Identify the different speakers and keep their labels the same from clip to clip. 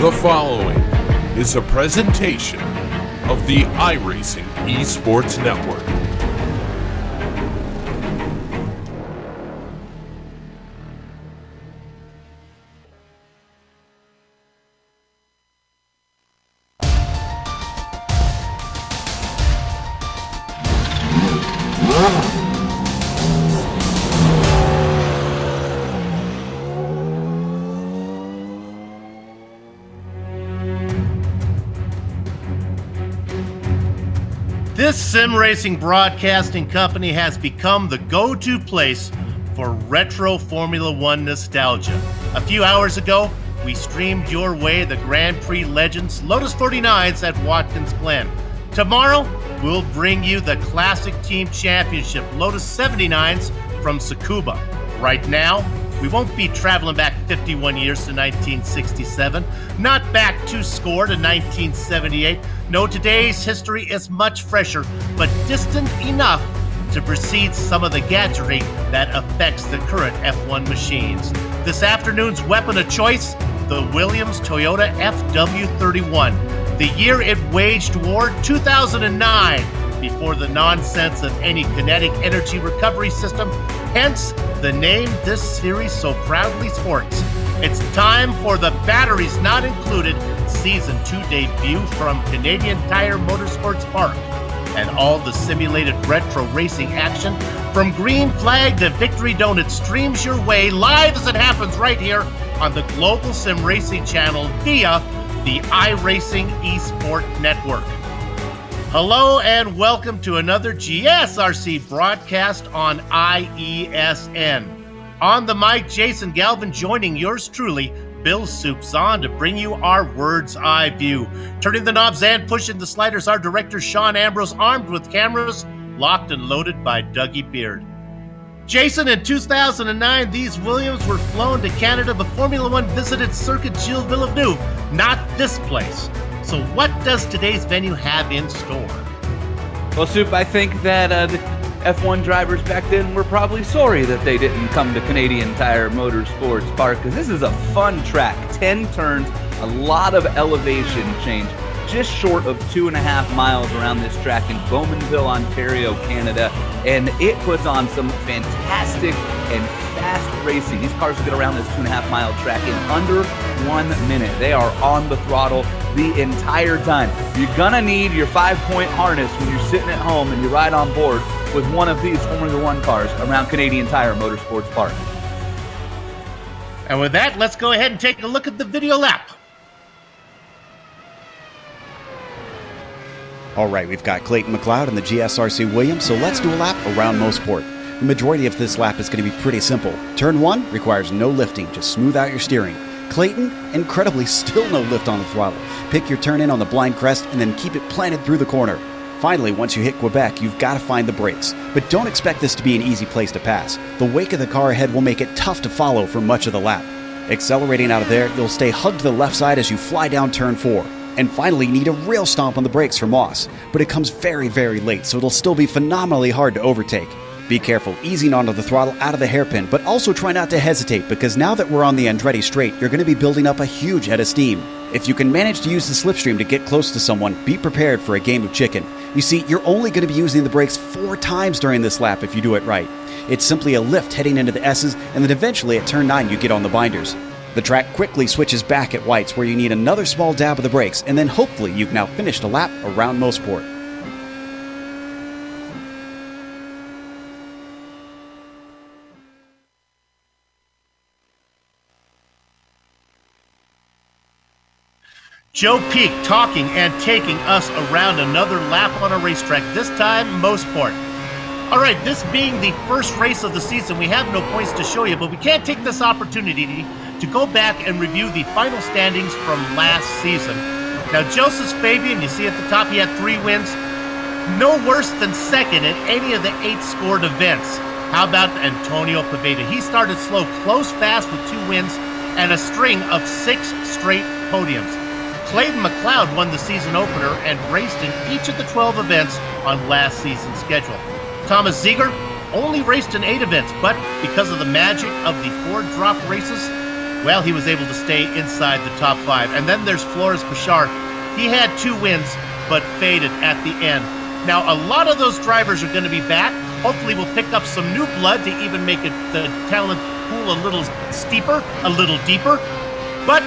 Speaker 1: The following is a presentation of the iRacing Esports Network.
Speaker 2: This sim racing broadcasting company has become the go-to place for retro Formula One nostalgia. A few hours ago, we streamed your way the Grand Prix Legends Lotus 49s at Watkins Glen. Tomorrow, we'll bring you the Classic Team Championship Lotus 79s from Tsukuba. Right now, we won't be traveling back 51 years to 1967, not back 2 score to 1978. No, today's history is much fresher, but distant enough to precede some of the gadgetry that affects the current F1 machines. This afternoon's weapon of choice, the Williams Toyota FW31. The year it waged war, 2009, before the nonsense of any kinetic energy recovery system, hence the name this series so proudly sports. It's time for the Batteries Not Included Season 2 debut from Canadian Tire Motorsports Park. And all the simulated retro racing action from Green Flag to Victory Donut streams your way live as it happens right here on the Global SimRacing Channel via the iRacing Esports Network. Hello and welcome to another GSRC broadcast on IESN. On the mic, Jason Galvin joining yours truly, Bill Soups on to bring you our Word's Eye view. Turning the knobs and pushing the sliders, our director Sean Ambrose, armed with cameras, locked and loaded by Dougie Beard. Jason, in 2009, these Williams were flown to Canada, but Formula One visited Circuit Gilles Villeneuve, not this place. So what does today's venue have in store?
Speaker 3: Well, Soup, I think that the F1 drivers back then were probably sorry that they didn't come to Canadian Tire Motorsports Park, because this is a fun track. 10 turns, a lot of elevation change, just short of 2.5 miles around this track in Bowmanville, Ontario, Canada, and it puts on some fantastic and fast racing. These cars will get around this 2.5-mile track in under 1 minute. They are on the throttle the entire time. You're gonna need your 5-point harness when you're sitting at home and you ride on board with one of these Formula One cars around Canadian Tire Motorsports Park.
Speaker 2: And with that, let's go ahead and take a look at the video lap.
Speaker 4: All right, we've got Clayton McLeod and the GSRC Williams, so let's do a lap around Mosport. The majority of this lap is going to be pretty simple. Turn 1 requires no lifting, just smooth out your steering. Clayton, incredibly, still no lift on the throttle. Pick your turn in on the blind crest and then keep it planted through the corner. Finally, once you hit Quebec, you've got to find the brakes. But don't expect this to be an easy place to pass. The wake of the car ahead will make it tough to follow for much of the lap. Accelerating out of there, you'll stay hugged to the left side as you fly down turn 4. And finally, you need a real stomp on the brakes for Moss. But it comes very, very late, so it'll still be phenomenally hard to overtake. Be careful easing onto the throttle out of the hairpin, but also try not to hesitate, because now that we're on the Andretti straight, you're going to be building up a huge head of steam. If you can manage to use the slipstream to get close to someone, be prepared for a game of chicken. You see, you're only going to be using the brakes 4 times during this lap if you do it right. It's simply a lift heading into the S's, and then eventually at turn 9 you get on the binders. The track quickly switches back at whites, where you need another small dab of the brakes, and then hopefully you've now finished a lap around Mosport.
Speaker 2: Joe Peak talking and taking us around another lap on a racetrack, this time Mosport. All right, this being the first race of the season, we have no points to show you, but we can't take this opportunity to go back and review the final standings from last season. Now, Joseph Fabian, you see at the top, he had 3 wins. No worse than second in any of the 8 scored events. How about Antonio Pavetta? He started slow, closed fast with 2 wins and a string of 6 straight podiums. Clayton McLeod won the season opener and raced in each of the 12 events on last season's schedule. Thomas Ziegler only raced in 8 events, but because of the magic of the 4 drop races, well, he was able to stay inside the top 5. And then there's Flores Bashar. He had 2 wins, but faded at the end. Now, a lot of those drivers are going to be back. Hopefully, we'll pick up some new blood to even make the talent pool a little steeper, a little deeper. But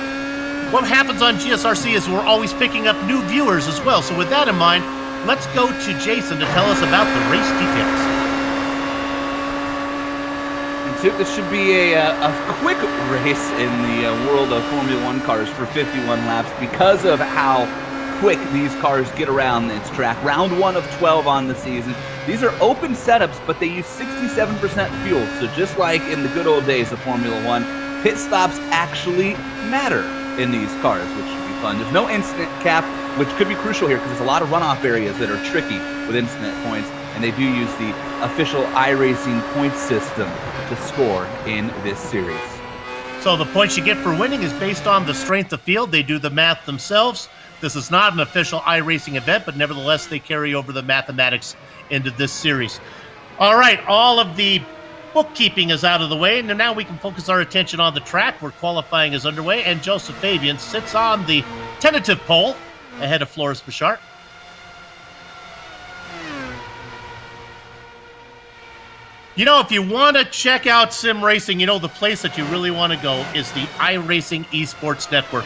Speaker 2: what happens on GSRC is we're always picking up new viewers as well. So with that in mind, let's go to Jason to tell us about the race details.
Speaker 3: This should be a quick race in the world of Formula One cars for 51 laps because of how quick these cars get around this track. Round 1 of 12 on the season. These are open setups, but they use 67% fuel. So just like in the good old days of Formula One, pit stops actually matter in these cars, which should be fun. There's no incident cap, which could be crucial here because there's a lot of runoff areas that are tricky with incident points, and they do use the official iRacing point system to score in this series.
Speaker 2: So the points you get for winning is based on the strength of field. They do the math themselves. This is not an official iRacing event, but nevertheless, they carry over the mathematics into this series. All right, all of the bookkeeping is out of the way, and now we can focus our attention on the track where qualifying is underway, and Joseph Fabian sits on the tentative pole ahead of Flores Bashar. You know, if you want to check out sim racing, you know, the place that you really want to go is the iRacing Esports Network.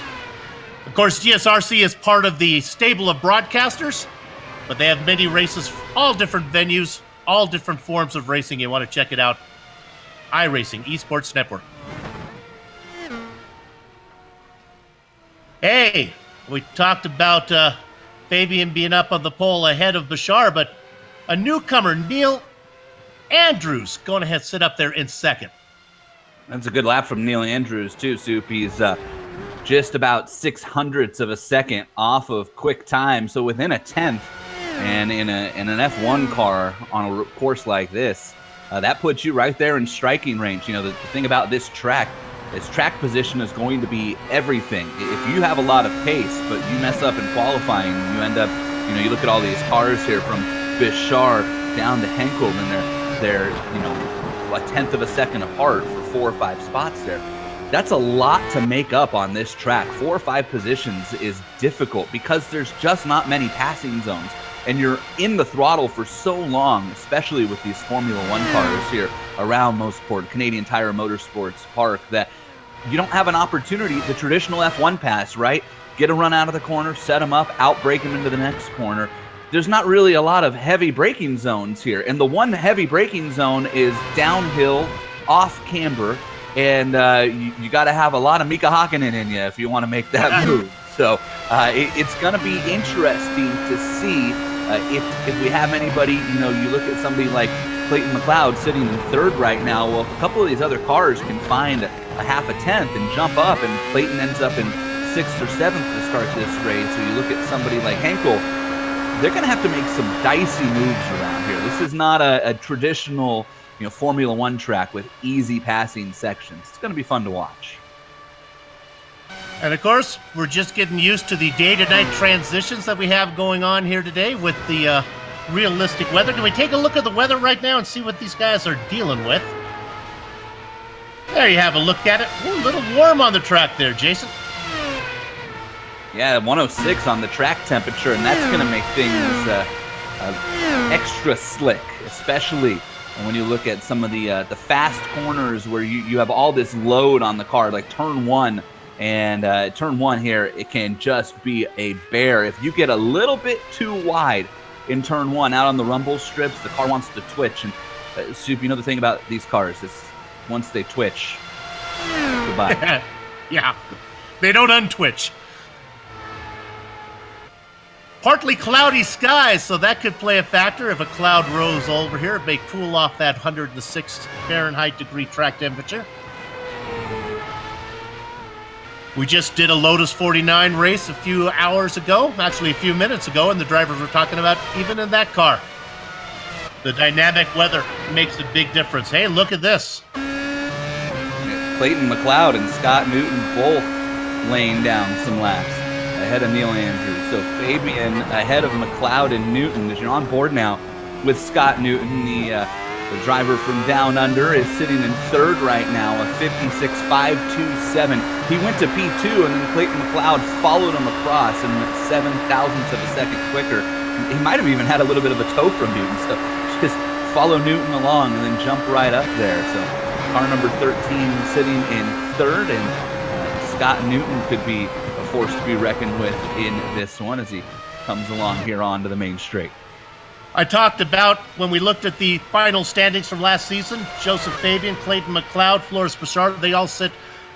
Speaker 2: Of course, GSRC is part of the stable of broadcasters, but they have many races, all different venues, all different forms of racing. You want to check it out. iRacing Esports Network. Hey, we talked about Fabian being up on the pole ahead of Bashar, but a newcomer, Neil Andrews, going ahead sit up there in second.
Speaker 3: That's a good lap from Neil Andrews, too, Soup. He's just about 0.06 of a second off of quick time, so within a tenth. And in an F1 car on a course like this, that puts you right there in striking range. You know, the thing about this track position is going to be everything. If you have a lot of pace, but you mess up in qualifying, you end up, you know, you look at all these cars here from Bashar down to Henkel, and they're you know, a tenth of a second apart for 4 or 5 spots there. That's a lot to make up on this track. 4 or 5 positions is difficult because there's just not many passing zones. And you're in the throttle for so long, especially with these Formula One cars here around Motorosports, Canadian Tire Motorsports Park, that you don't have an opportunity, the traditional F1 pass, right? Get a run out of the corner, set them up, outbrake them into the next corner. There's not really a lot of heavy braking zones here. And the one heavy braking zone is downhill, off camber, and you got to have a lot of Mika Hakkinen in you if you want to make that move. So it's going to be interesting to see if we have anybody, you know, you look at somebody like Clayton McLeod sitting in third right now. Well, if a couple of these other cars can find a half a tenth and jump up, and Clayton ends up in 6th or 7th to start this race, so you look at somebody like Henkel, they're going to have to make some dicey moves around here. This is not a traditional, you know, Formula One track with easy passing sections. It's going to be fun to watch.
Speaker 2: And of course, we're just getting used to the day-to-night transitions that we have going on here today with the realistic weather. Can we take a look at the weather right now and see what these guys are dealing with? There you have a look at it. Ooh, a little warm on the track there, Jason.
Speaker 3: Yeah, 106 on the track temperature, and that's going to make things extra slick, especially when you look at some of the fast corners where you have all this load on the car, like turn 1. And turn 1 here, it can just be a bear. If you get a little bit too wide in turn 1 out on the rumble strips, the car wants to twitch. And Soup, you know the thing about these cars is once they twitch, goodbye.
Speaker 2: Yeah, they don't untwitch. Partly cloudy skies, so that could play a factor. If a cloud rose over here, it may cool off that 106 Fahrenheit degree track temperature. We just did a Lotus 49 race a few hours ago, actually a few minutes ago, and the drivers were talking about even in that car, the dynamic weather makes a big difference. Hey, look at this.
Speaker 3: Clayton McLeod and Scott Newton both laying down some laps ahead of Neil Andrews. So Fabian ahead of McLeod and Newton, as you're on board now with Scott Newton, the The driver from down under is sitting in third right now, a 56.527. He went to P2, and then Clayton McLeod followed him across and went 0.007 of a second quicker. He might have even had a little bit of a tow from Newton, so just follow Newton along and then jump right up there. So car number 13 sitting in third, and Scott Newton could be a force to be reckoned with in this one as he comes along here onto the main straight.
Speaker 2: I talked about when we looked at the final standings from last season, Joseph Fabian, Clayton McLeod, Floris Bouchard, they all sit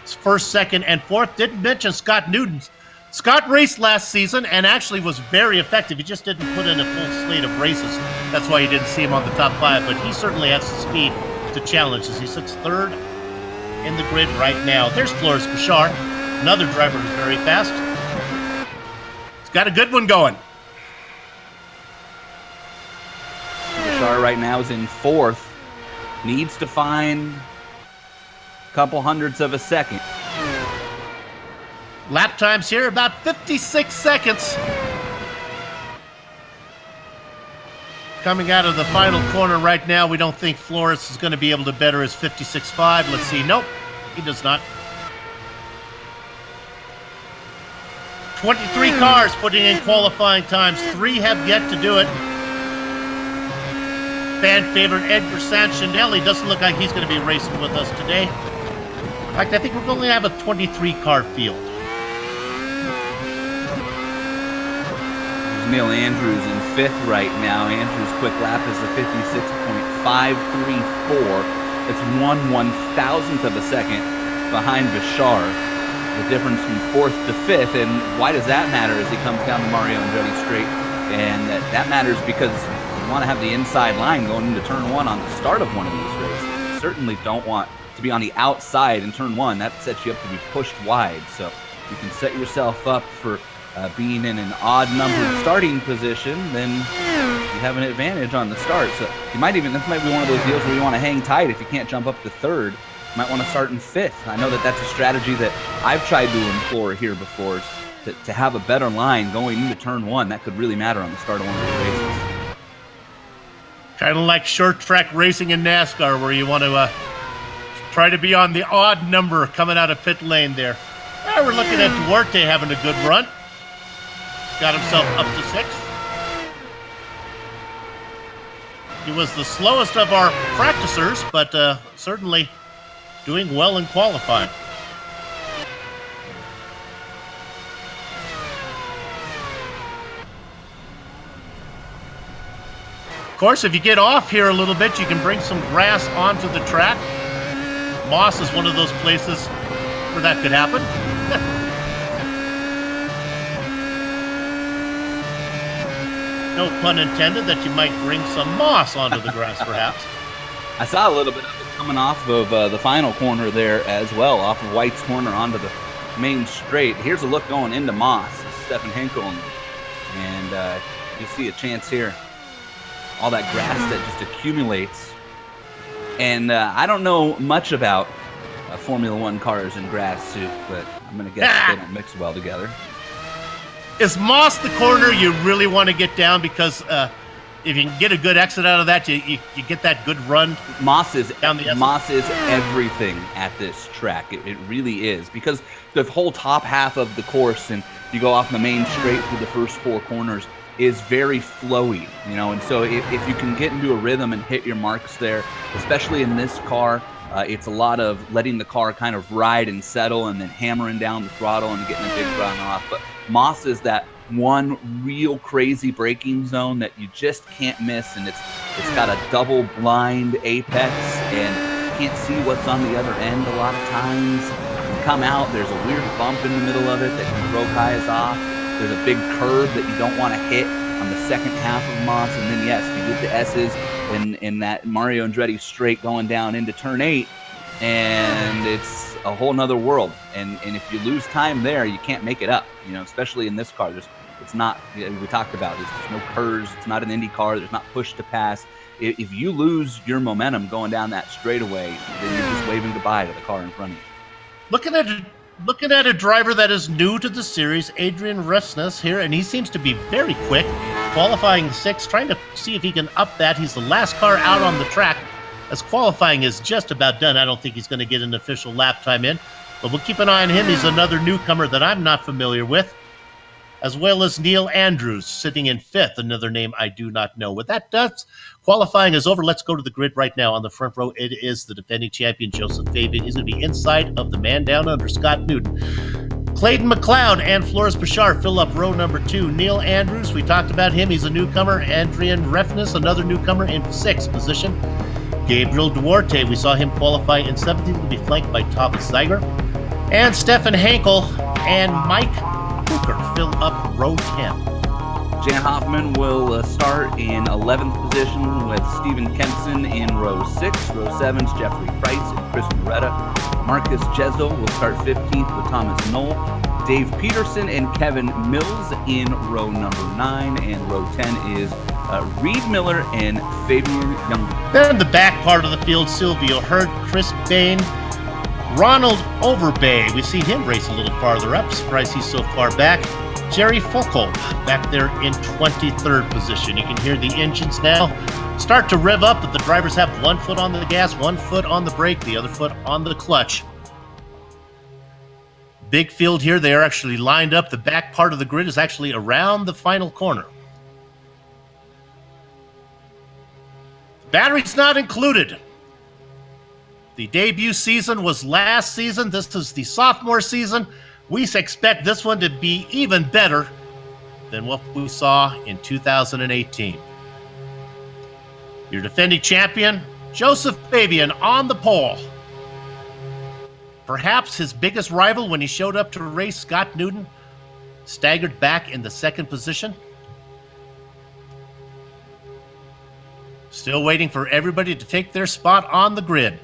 Speaker 2: first, second, and fourth. Didn't mention Scott Newton. Scott raced last season and actually was very effective. He just didn't put in a full slate of races. That's why you didn't see him on the top five, but he certainly has the speed to challenge as he sits third in the grid right now. There's Floris Bouchard, another driver who's very fast. He's got a good one going.
Speaker 3: Bouchard right now is in fourth. Needs to find a couple hundredths of a second.
Speaker 2: Lap times here, about 56 seconds. Coming out of the final corner right now, we don't think Floris is going to be able to better his 56.5. Let's see. Nope, he does not. 23 cars putting in qualifying times. 3 have yet to do it. Fan favorite Edgar Sanchinelli doesn't look like he's going to be racing with us today. In fact, I think we're going to have a 23-car field.
Speaker 3: Neil Andrews in fifth right now. Andrews' quick lap is a 56.534. It's 1/1000th of a second behind Bouchard. The difference from fourth to fifth, and why does that matter as he comes down the Mario Andretti straight? And that matters because you want to have the inside line going into turn one on the start of one of these races. You certainly don't want to be on the outside in turn one. That sets you up to be pushed wide. So you can set yourself up for being in an odd numbered starting position, then you have an advantage on the start. So you might even, this might be one of those deals where you want to hang tight. If you can't jump up to third, you might want to start in fifth. I know that that's a strategy that I've tried to employ here before, to have a better line going into turn one. That could really matter on the start of one of these races.
Speaker 2: Kind of like short track racing in NASCAR, where you want to try to be on the odd number coming out of pit lane there. We're looking at Duarte having a good run. Got himself up to sixth. He was the slowest of our practicers, but certainly doing well in qualifying. Of course, if you get off here a little bit, you can bring some grass onto the track. Moss is one of those places where that could happen. No pun intended that you might bring some moss onto the grass, perhaps.
Speaker 3: I saw a little bit of it coming off of the final corner there as well, off of White's corner onto the main straight. Here's a look going into Moss, Stefan Henkel, and you see a chance here. All that grass that just accumulates. And I don't know much about Formula One cars and grass soup, but I'm going to guess they don't mix well together.
Speaker 2: Is Moss the corner you really want to get down? Because if you can get a good exit out of that, you get that good run.
Speaker 3: Moss is
Speaker 2: down the
Speaker 3: Moss is everything at this track. It really is, because the whole top half of the course, and you go off the main straight through the first 4 corners, is very flowy, you know. And so if you can get into a rhythm and hit your marks there, especially in this car, it's a lot of letting the car kind of ride and settle and then hammering down the throttle and getting a big run off. But Moss is that one real crazy braking zone that you just can't miss, and it's got a double blind apex, and you can't see what's on the other end a lot of times. You come out, there's a weird bump in the middle of it that can throw tires off. There's a big curve that you don't want to hit on the second half of Moss, and then yes, you get the S's in that Mario Andretti straight going down into turn 8, and it's a whole nother world. And if you lose time there, you can't make it up, you know, especially in this car. It's not, we talked about this, there's no curves, it's not an Indy car, there's not push to pass. If you lose your momentum going down that straightaway, then you're just waving goodbye to the car in front of you.
Speaker 2: Looking at a driver that is new to the series, Adrian Resness here, and he seems to be very quick, qualifying 6th, trying to see if he can up that. He's the last car out on the track. as qualifying is just about done. I don't think he's going to get an official lap time in, but we'll keep an eye on him. He's another newcomer that I'm not familiar with, as well as Neil Andrews sitting in 5th, another name I do not know. With that done, qualifying is over. Let's go to the grid right now. On the front row, it is the defending champion, Joseph Fabian. He's going to be inside of the man down under, Scott Newton. Clayton McLeod and Floris Bashar fill up row number 2. Neil Andrews, we talked about him. He's a newcomer. Adrian Refnes, another newcomer in 6th position. Gabriel Duarte, we saw him qualify in 7th. He'll be flanked by Thomas Zeiger. And Stefan Henkel and Mike Hooker fill up row 10.
Speaker 3: Jan Hoffman will start in 11th position with Stephen Kempson in row 6. Row 7's Jeffrey Price and Chris Moretta. Marcus Jesel will start 15th with Thomas Knoll. Dave Peterson and Kevin Mills in row number 9. And row 10 is Reed Miller and Fabian Young.
Speaker 2: Then the back part of the field, Silvio Hurd, Chris Bain, Ronald Overbay. We've seen him race a little farther up. Surprised he's so far back. Jerry Foucault back there in 23rd position. You can hear the engines now start to rev up, but the drivers have one foot on the gas, one foot on the brake, the other foot on the clutch. Big field here. They are actually lined up. The back part of the grid is actually around the final corner. Batteries not included. The debut season was last season. This is the sophomore season. We expect this one to be even better than what we saw in 2018. Your defending champion, Joseph Fabian, on the pole. Perhaps his biggest rival when he showed up to race, Scott Newton, staggered back in the 2nd position. Still waiting for everybody to take their spot on the grid.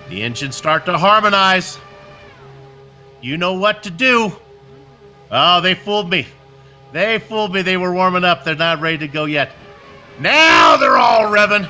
Speaker 2: The engines start to harmonize. You know what to do. Oh, they fooled me. They fooled me. They were warming up. They're not ready to go yet. Now they're all revving.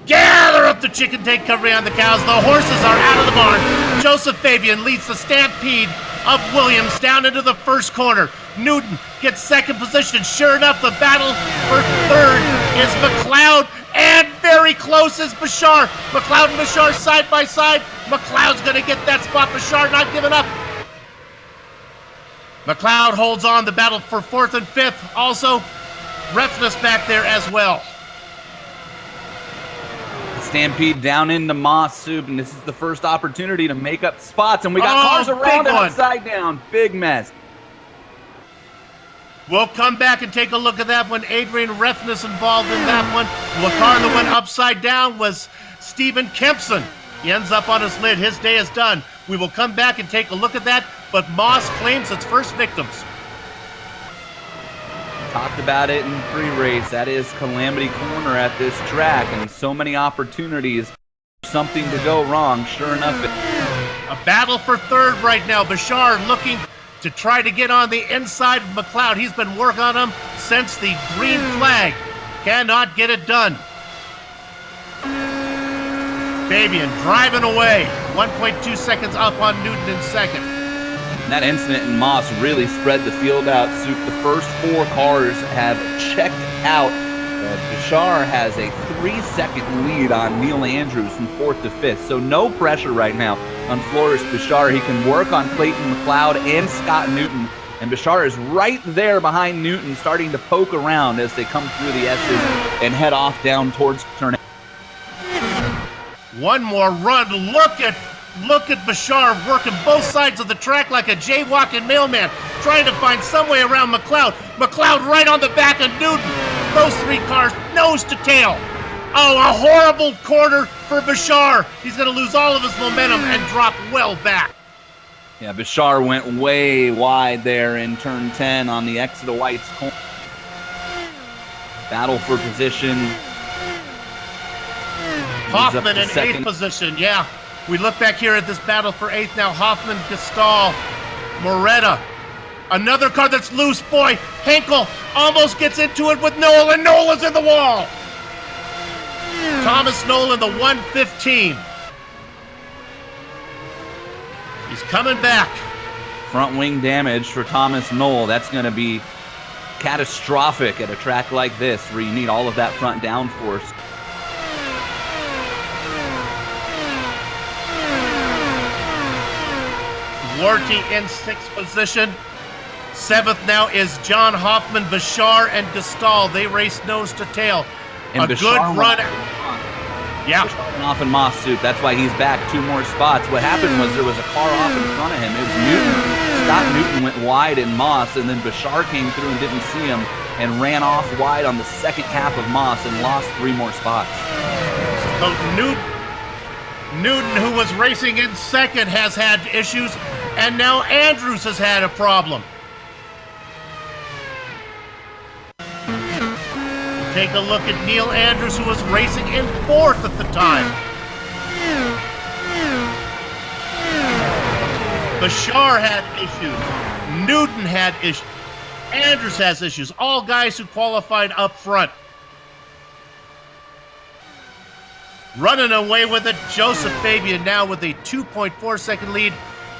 Speaker 2: Gather up the chicken, take cover on the cows. The horses are out of the barn. Joseph Fabian leads the stampede of Williams down into the first corner. Newton gets 2nd position. Sure enough, the battle for 3rd is McLeod, and very close is Bashar. McLeod and Bashar side by side. McLeod's going to get that spot. Bashar not giving up. McLeod holds on. The battle for 4th and 5th. Also, Refnes back there as well.
Speaker 3: Stampede down into Moss Soup, and this is the first opportunity to make up spots, and we got cars around and upside down. Big mess.
Speaker 2: We'll come back and take a look at that one. Adrian Refnes involved in that one. The car that went upside down was Stephen Kempson. He ends up on his lid. His day is done. We will come back and take a look at that, but Moss claims its first victims.
Speaker 3: Talked about it in pre-race. That is Calamity Corner at this track, and so many opportunities for something to go wrong. Sure enough,
Speaker 2: a battle for 3rd right now. Bashar looking to try to get on the inside of McLeod. He's been working on him since the green flag. Cannot get it done. Fabian driving away. 1.2 seconds up on Newton in 2nd.
Speaker 3: That incident in Moss really spread the field out. Soup. The first 4 cars have checked out. Bashar has a 3-second lead on Neil Andrews from 4th to 5th, so no pressure right now on Floris Bashar. He can work on Clayton McLeod and Scott Newton, and Bashar is right there behind Newton, starting to poke around as they come through the S's and head off down towards turn.
Speaker 2: One more run. Look at Bashar working both sides of the track like a jaywalking mailman, trying to find some way around McLeod. McLeod right on the back of Newton. Those 3 cars nose to tail. Oh, a horrible corner for Bashar. He's going to lose all of his momentum and drop well back.
Speaker 3: Yeah, Bashar went way wide there in turn 10 on the exit of White's corner. Battle for position.
Speaker 2: Hoffman in 8th position, yeah. We look back here at this battle for 8th now. Hoffman, Gastal, Moretta. Another car that's loose, boy. Henkel almost gets into it with Knoll, and Knoll is in the wall. Thomas Knoll in the 115. He's coming back.
Speaker 3: Front wing damage for Thomas Knoll. That's going to be catastrophic at a track like this where you need all of that front downforce.
Speaker 2: Duarte in 6th position. 7th now is John Hoffman, Bashar, and Gastal. They race nose to tail.
Speaker 3: And
Speaker 2: a
Speaker 3: Bashar
Speaker 2: good run. Yeah.
Speaker 3: Bashar off in Moss Soup. That's why he's back 2 more spots. What happened was there was a car off in front of him. It was Newton. Scott Newton went wide in Moss, and then Bashar came through and didn't see him and ran off wide on the second half of Moss and lost 3 more spots.
Speaker 2: So Newton, who was racing in 2nd, has had issues, and now Andrews has had a problem. Take a look at Neil Andrews, who was racing in 4th at the time. Bashar had issues. Newton had issues. Andrews has issues. All guys who qualified up front. Running away with it, Joseph Fabian now with a 2.4-second lead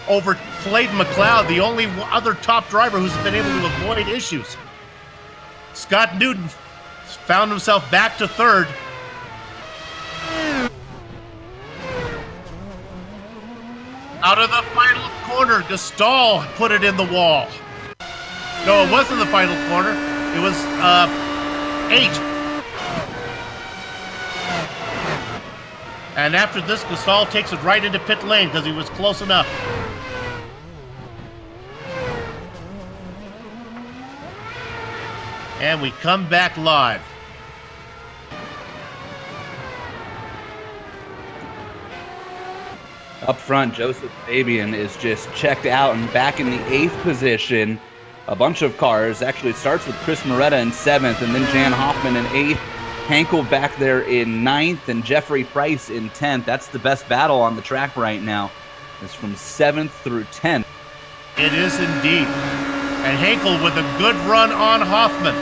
Speaker 2: over Clayton McLeod, the only other top driver who's been able to avoid issues. Scott Newton found himself back to 3rd. Out of the final corner, Gastal put it in the wall. No, it wasn't the final corner. It was 8. And after this, Gastal takes it right into pit lane because he was close enough. And we come back live.
Speaker 3: Up front, Joseph Fabian is just checked out and back in the 8th position. A bunch of cars. Actually, it starts with Chris Moretta in 7th, and then Jan Hoffman in 8th. Hankel back there in 9th, and Jeffrey Price in 10th. That's the best battle on the track right now. It's from 7th through 10th.
Speaker 2: It is indeed. And Hankel with a good run on Hoffman.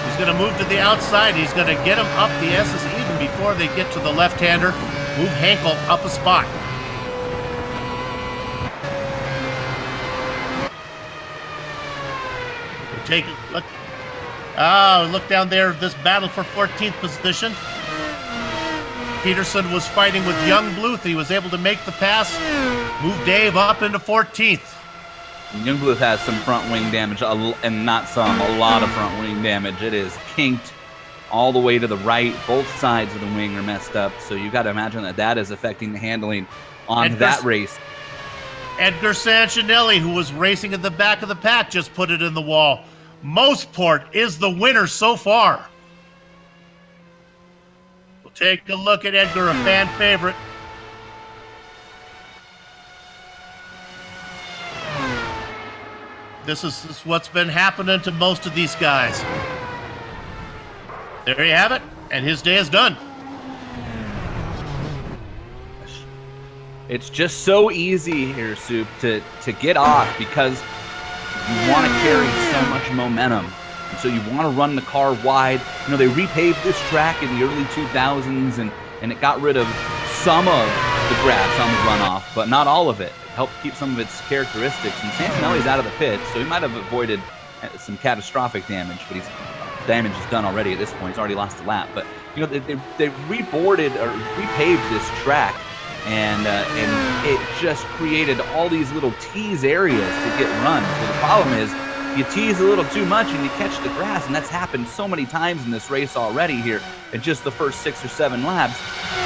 Speaker 2: He's going to move to the outside. He's going to get him up the S's even before they get to the left-hander. Move Hankel up a spot. Take a look. Look down there, this battle for 14th position. Peterson was fighting with Young Bluth. He was able to make the pass, move Dave up into 14th.
Speaker 3: Young Bluth has some front wing damage, and not some, a lot of front wing damage. It is kinked all the way to the right. Both sides of the wing are messed up, so you got to imagine that that is affecting the handling on that race.
Speaker 2: Edgar Sanchinelli, who was racing at the back of the pack, just put it in the wall. Moseport is the winner so far. We'll take a look at Edgar, a fan favorite. This is what's been happening to most of these guys. There you have it, and his day is done.
Speaker 3: It's just so easy here, Soup, to get off because you want to carry so much momentum. And so you want to run the car wide. You know, they repaved this track in the early 2000s, and it got rid of some of the grass on the runoff, but not all of it. It helped keep some of its characteristics. And Santinelli's out of the pit, so he might have avoided some catastrophic damage, but damage is done already at this point. He's already lost a lap. But, you know, they reboarded or repaved this track, and it just created all these little tease areas to get runs. So the problem is you tease a little too much and you catch the grass, and that's happened so many times in this race already here in just the first 6 or 7 laps.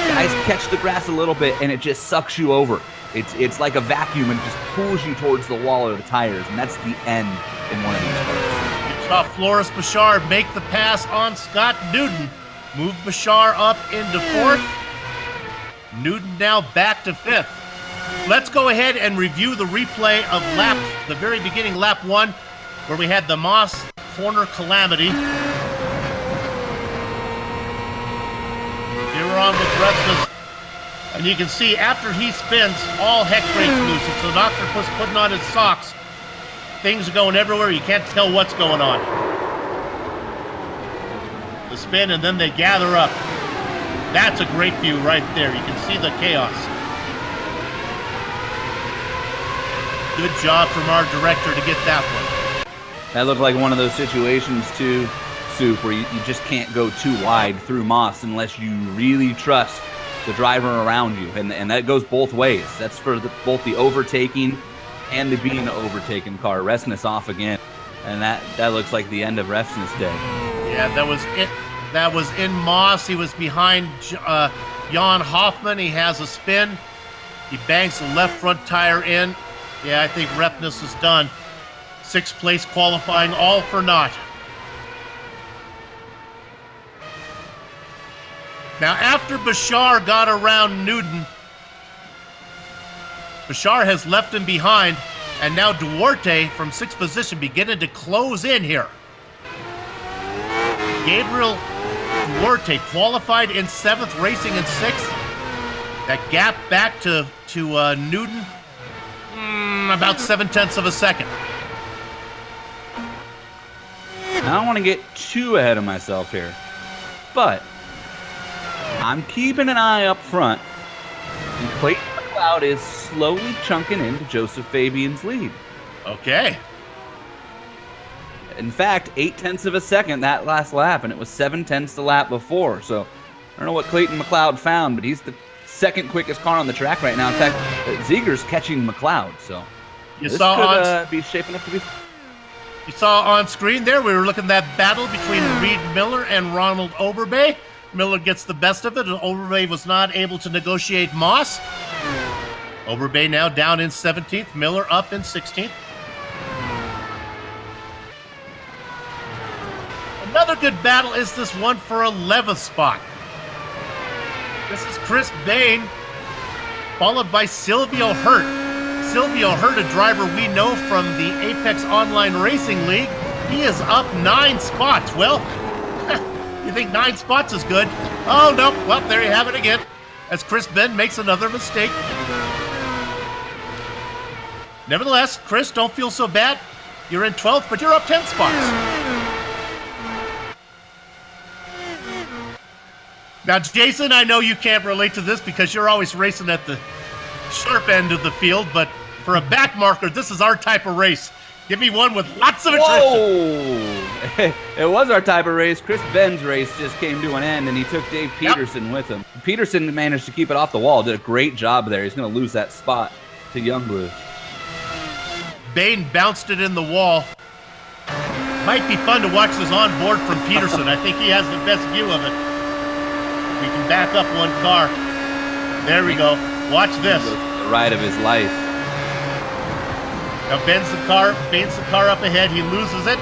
Speaker 3: Guys catch the grass a little bit and it just sucks you over. It's like a vacuum and just pulls you towards the wall of the tires, and that's the end in one of these cars.
Speaker 2: You saw Floris Bashar make the pass on Scott Newton, move Bashar up into 4th. Newton now back to 5th. Let's go ahead and review the replay of the very beginning, lap 1, where we had the Moss corner calamity. They were on with Restless, and you can see after he spins, all heck breaks loose. It's an octopus putting on his socks. Things are going everywhere. You can't tell what's going on. The spin, and then they gather up. That's a great view right there. You can see the chaos. Good job from our director to get that one.
Speaker 3: That looked like one of those situations, too, Soup, where you just can't go too wide through Moss unless you really trust the driver around you. And that goes both ways. That's for both the overtaking and the being overtaken car. Resnick's off again. And that looks like the end of Resnick's day.
Speaker 2: Yeah, that was it. That was in Moss. He was behind Jan Hoffman. He has a spin. He banks the left front tire in. Yeah, I think Resnick is done. 6th place qualifying, all for naught. Now, after Bashar got around Newton, Bashar has left him behind, and now Duarte from 6th position beginning to close in here. Gabriel Duarte qualified in 7th, racing in 6th. That gap back to Newton, about 0.7 of a second.
Speaker 3: I don't want to get too ahead of myself here, but I'm keeping an eye up front, and Clayton McLeod is slowly chunking into Joseph Fabian's lead.
Speaker 2: Okay.
Speaker 3: In fact, 0.8 of a second that last lap, and it was 0.7 the lap before. So I don't know what Clayton McLeod found, but he's the 2nd quickest car on the track right now. In fact, Ziegler's catching McLeod, so this could be shaping up to be.
Speaker 2: You saw on screen there, we were looking at that battle between Reed Miller and Ronald Overbay. Miller gets the best of it, and Overbay was not able to negotiate Moss. Overbay now down in 17th, Miller up in 16th. Another good battle is this one for 11th spot. This is Chris Bain, followed by Silvio Hurt. Silvio Hurt, a driver we know from the Apex Online Racing League. He is up 9 spots. Well, you think 9 spots is good? Oh, no. Well, there you have it again, as Chris Ben makes another mistake. Nevertheless, Chris, don't feel so bad. You're in 12th, but you're up 10 spots. Now, Jason, I know you can't relate to this because you're always racing at the sharp end of the field, but for a back marker, this is our type of race. Give me one with lots of attrition.
Speaker 3: Whoa! It was our type of race. Chris Ben's race just came to an end, and he took Dave Peterson with him. Peterson managed to keep it off the wall. Did a great job there. He's going to lose that spot to Youngblood.
Speaker 2: Bain bounced it in the wall. Might be fun to watch this on board from Peterson. I think he has the best view of it. We can back up one car. There we go. Watch this.
Speaker 3: The ride of his life.
Speaker 2: Now bends the car up ahead. He loses it.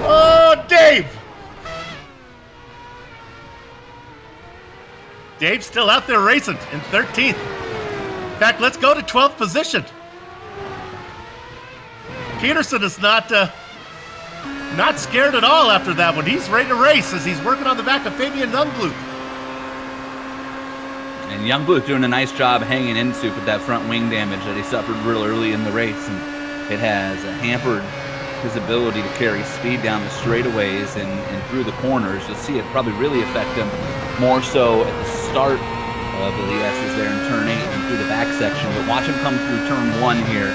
Speaker 2: Oh, Dave! Dave's still out there racing in 13th. In fact, let's go to 12th position. Peterson is not scared at all after that one. He's ready to race as he's working on the back of Fabian Youngblood.
Speaker 3: And Youngblood doing a nice job hanging in Soup with that front wing damage that he suffered real early in the race. And it has hampered his ability to carry speed down the straightaways and through the corners. You'll see it probably really affect him more so at the start of the S's there in turn 8 and through the back section. But watch him come through turn 1 here.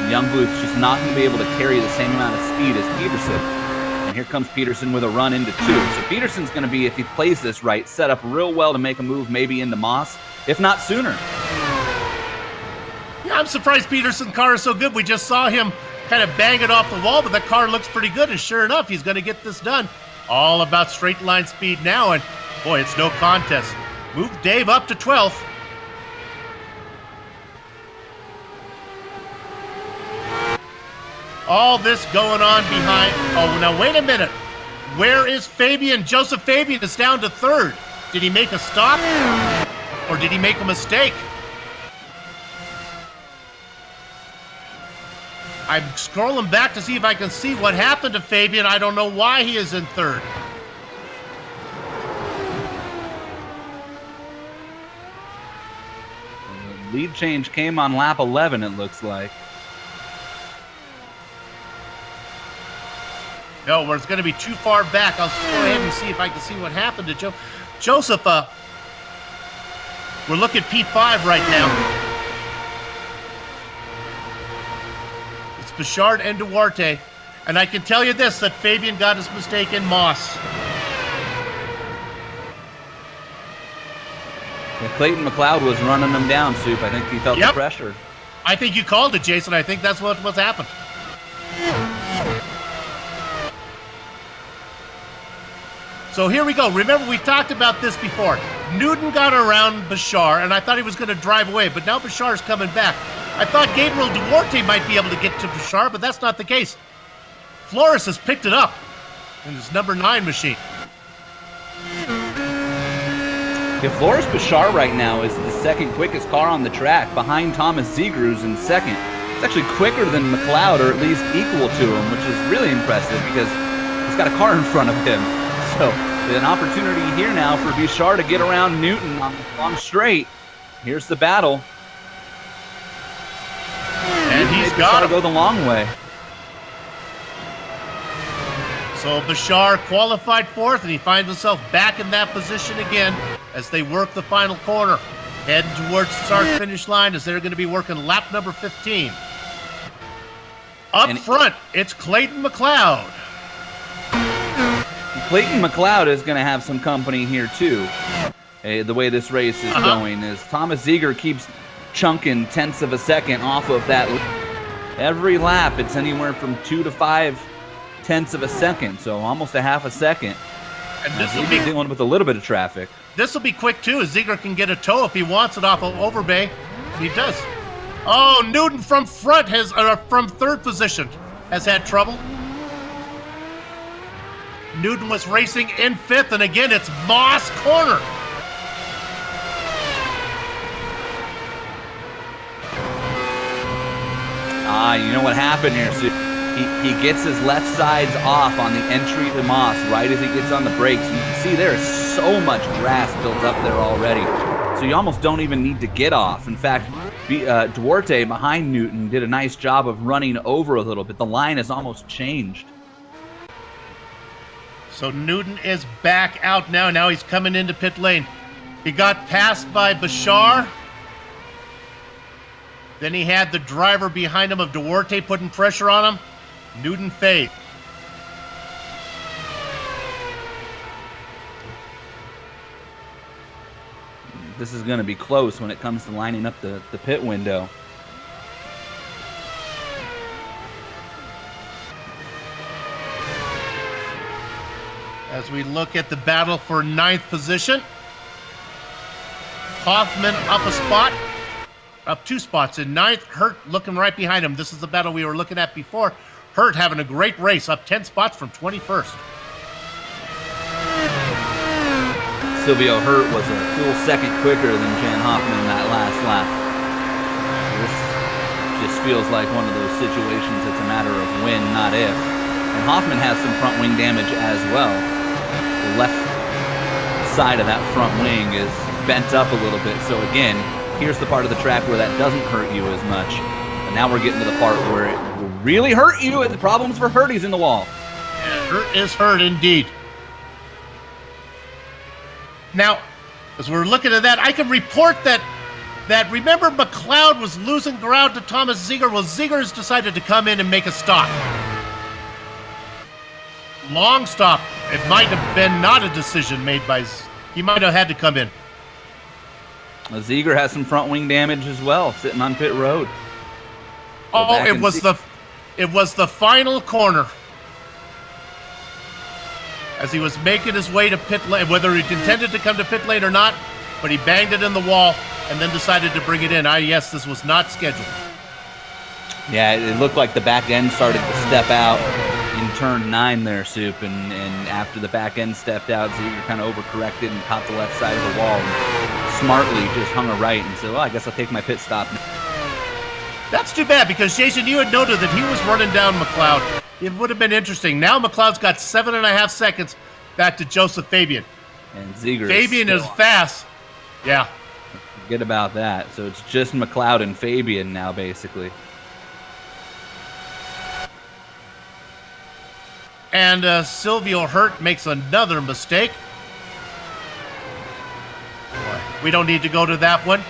Speaker 3: Youngblood's just not going to be able to carry the same amount of speed as Peterson. And here comes Peterson with a run into 2. So Peterson's going to be, if he plays this right, set up real well to make a move maybe into Moss, if not sooner.
Speaker 2: Yeah, I'm surprised Peterson's car is so good. We just saw him kind of bang it off the wall, but that car looks pretty good. And sure enough, he's going to get this done. All about straight line speed now. And boy, it's no contest. Move Dave up to 12th. All this going on behind. Oh, now wait a minute. Where is Fabian? Joseph Fabian is down to 3rd. Did he make a stop? Or did he make a mistake? I'm scrolling back to see if I can see what happened to Fabian. I don't know why he is in 3rd.
Speaker 3: The lead change came on lap 11, it looks like.
Speaker 2: No, where it's going to be too far back. I'll go ahead and see if I can see what happened to Joseph. We're looking at P5 right now. Bouchard and Duarte. And I can tell you this, that Fabian got his mistake in Moss.
Speaker 3: Yeah, Clayton McLeod was running him down, Soup. I think he felt the pressure.
Speaker 2: I think you called it, Jason. I think that's what's happened. So here we go. Remember, we talked about this before. Newton got around Bouchard, and I thought he was going to drive away, but now Bouchard's coming back. I thought Gabriel Duarte might be able to get to Bouchard, but that's not the case. Flores has picked it up in his number 9 machine.
Speaker 3: Yeah, Flores Bouchard right now is the second quickest car on the track, behind Thomas Ziegler, who's in second. It's actually quicker than McLeod, or at least equal to him, which is really impressive because he's got a car in front of him. So, an opportunity here now for Bouchard to get around Newton on straight. Here's the battle.
Speaker 2: And he's got to
Speaker 3: go the long way.
Speaker 2: So Bouchard qualified 4th, and he finds himself back in that position again as they work the final corner. Heading towards the start-finish line as they're going to be working lap number 15. Up front, it's Clayton McLeod.
Speaker 3: Clayton McLeod is going to have some company here, too. The way this race is going is Thomas Ziegler keeps chunking tenths of a second off of that. Every lap, it's anywhere from 2 to 5 tenths of a second, so almost a half a second.
Speaker 2: And this will be
Speaker 3: dealing with a little bit of traffic.
Speaker 2: This will be quick too, as Ziegler can get a tow if he wants it off of Overbay. He does. Oh, Newton from front from 3rd position has had trouble. Newton was racing in 5th, and again it's Moss corner.
Speaker 3: You know what happened here? So he gets his left sides off on the entry to Moss right as he gets on the brakes. You can see there's so much grass built up there already. So you almost don't even need to get off. In fact, Duarte behind Newton did a nice job of running over a little bit. The line has almost changed.
Speaker 2: So Newton is back out now. Now he's coming into pit lane. He got passed by Bouchard. Then he had the driver behind him of Duarte putting pressure on him. Newton fade.
Speaker 3: This is going to be close when it comes to lining up the pit window.
Speaker 2: As we look at the battle for 9th position, Hoffman up a spot, up 2 spots in 9th. Hurt looking right behind him. This is the battle we were looking at before. Hurt having a great race, up 10 spots from 21st.
Speaker 3: Silvio Hurt was a full second quicker than Jan Hoffman in that last lap. This just feels like one of those situations that's a matter of when, not if. And Hoffman has some front wing damage as well. The left side of that front wing is bent up a little bit. So again, here's the part of the track where that doesn't hurt you as much. And now we're getting to the part where it will really hurt you, and the problems for Hurt, he's in the wall.
Speaker 2: Yeah, Hurt is hurt indeed. Now, as we're looking at that, I can report that remember McLeod was losing ground to Thomas Ziegler. Well, Ziegler's decided to come in and make a stop. Long stop. It might have been not a decision made by... He might have had to come in.
Speaker 3: Ziegler has some front wing damage as well, sitting on pit road.
Speaker 2: Oh, it was the final corner. As he was making his way to pit lane, whether he intended to come to pit lane or not, but he banged it in the wall and then decided to bring it in. Yes, this was not scheduled.
Speaker 3: Yeah, it looked like the back end started to step out in turn 9 there, Soup, and after the back end stepped out, Ziegler kind of overcorrected and caught the left side of the wall and smartly just hung a right and said, well, I guess I'll take my pit stop.
Speaker 2: That's too bad, because Jason, you had noted that he was running down McLeod. It would have been interesting. Now McLeod's got 7.5 seconds back to Joseph Fabian.
Speaker 3: And Ziegler
Speaker 2: is fast. Yeah.
Speaker 3: Forget about that. So it's just McLeod and Fabian now, basically.
Speaker 2: And Silvio Hurt makes another mistake. We don't need to go to that one.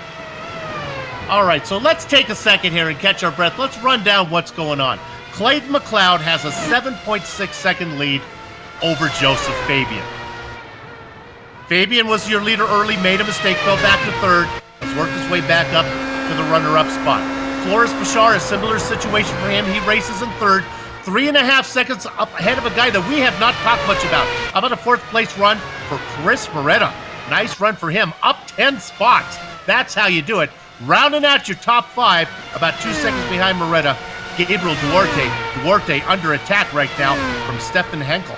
Speaker 2: All right, so let's take a second here and catch our breath. Let's run down what's going on. Clayton McLeod has a 7.6 second lead over Joseph Fabian. Fabian was your leader early, made a mistake, fell back to third, has worked his way back up to the runner-up spot. Floris Bashar, a similar situation for him. He races in third, 3.5 seconds up ahead of a guy that we have not talked much about. How about a fourth place run for Chris Moretta? Nice run for him, up 10 spots. That's how you do it. Rounding out your top 5, about 2 seconds behind Moretta, Gabriel Duarte. Duarte under attack right now from Stefan Henkel.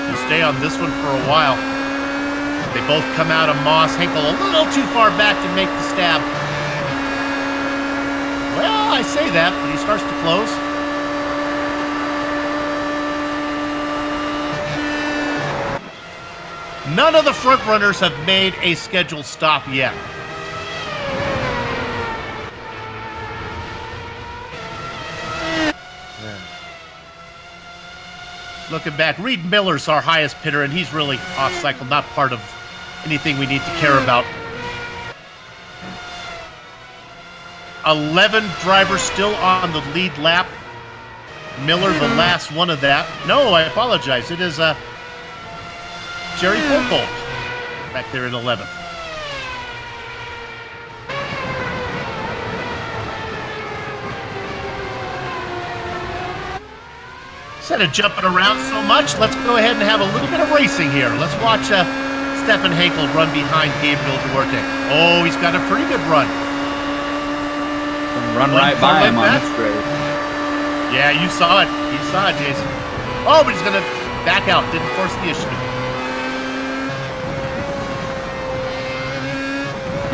Speaker 2: We'll stay on this one for a while. They both come out of Moss. Henkel a little too far back to make the stab. Well, I say that, but he starts to close. None of the front runners have made a scheduled stop yet. Looking back, Reed Miller's our highest pitter, and he's really off cycle, not part of anything we need to care about. 11 drivers still on the lead lap. Miller, the last one of that. No, I apologize. It is Jerry Folkold back there in 11th. Instead of jumping around so much, let's go ahead and have a little bit of racing here. Let's watch Stefan Henkel run behind Gabriel Duarte. Oh, he's got a pretty good run.
Speaker 3: Run right by him on this straight.
Speaker 2: Yeah, you saw it. You saw it, Jason. Oh, but he's going to back out. Didn't force the issue.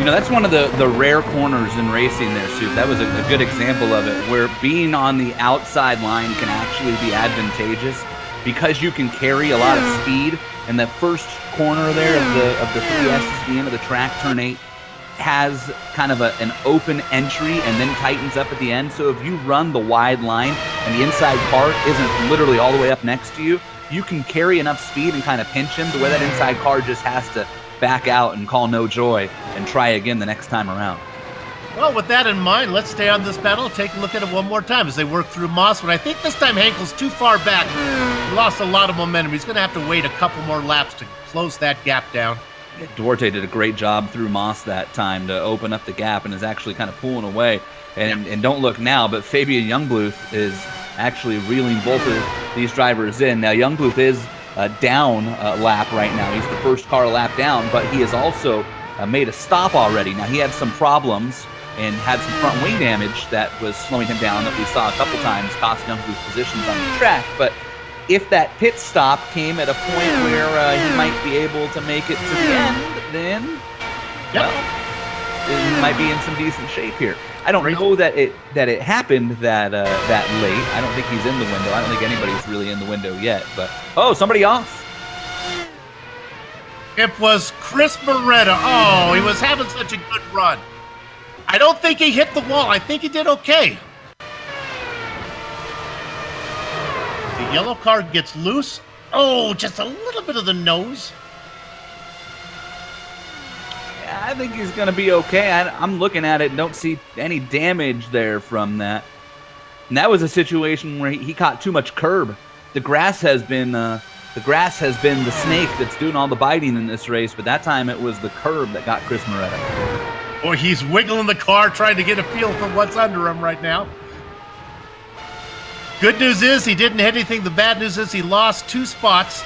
Speaker 3: You know, that's one of the rare corners in racing there, Soup. That was a good example of it, where being on the outside line can actually be advantageous because you can carry a lot of speed. And that first corner there of the 3S at the end of the track, turn 8, has kind of an open entry and then tightens up at the end. So if you run the wide line and the inside car isn't literally all the way up next to you, you can carry enough speed and kind of pinch him to where that inside car just has to back out and call no joy and try again the next time around.
Speaker 2: Well, with that in mind, let's stay on this battle, take a look at it one more time as they work through Moss. But I think this time Henkel's too far back. He lost a lot of momentum. He's going to have to wait a couple more laps to close that gap down.
Speaker 3: Duarte did a great job through Moss that time to open up the gap and is actually kind of pulling away. And don't look now, but Fabian Youngbluth is actually reeling both of these drivers in. Now, Youngbluth is down lap right now. He's the first car lap down, but he has also made a stop already. Now, he had some problems and had some front wing damage that was slowing him down that we saw a couple times, cost Youngbluth positions on the track. But if that pit stop came at a point where he might be able to make it to the end, then well, he might be in some decent shape here. I don't know that it happened that late. I don't think he's in the window. I don't think anybody's really in the window yet. But somebody off.
Speaker 2: It was Chris Moretta. Oh, he was having such a good run. I don't think he hit the wall. I think he did okay. The yellow car gets loose. Oh, just a little bit of the nose.
Speaker 3: Yeah, I think he's going to be okay. I'm looking at it and don't see any damage there from that. And that was a situation where he caught too much curb. The grass has been the snake that's doing all the biting in this race, but that time it was the curb that got Chris Moretta.
Speaker 2: Or he's wiggling the car trying to get a feel for what's under him right now. Good news is he didn't hit anything. The bad news is he lost 2 spots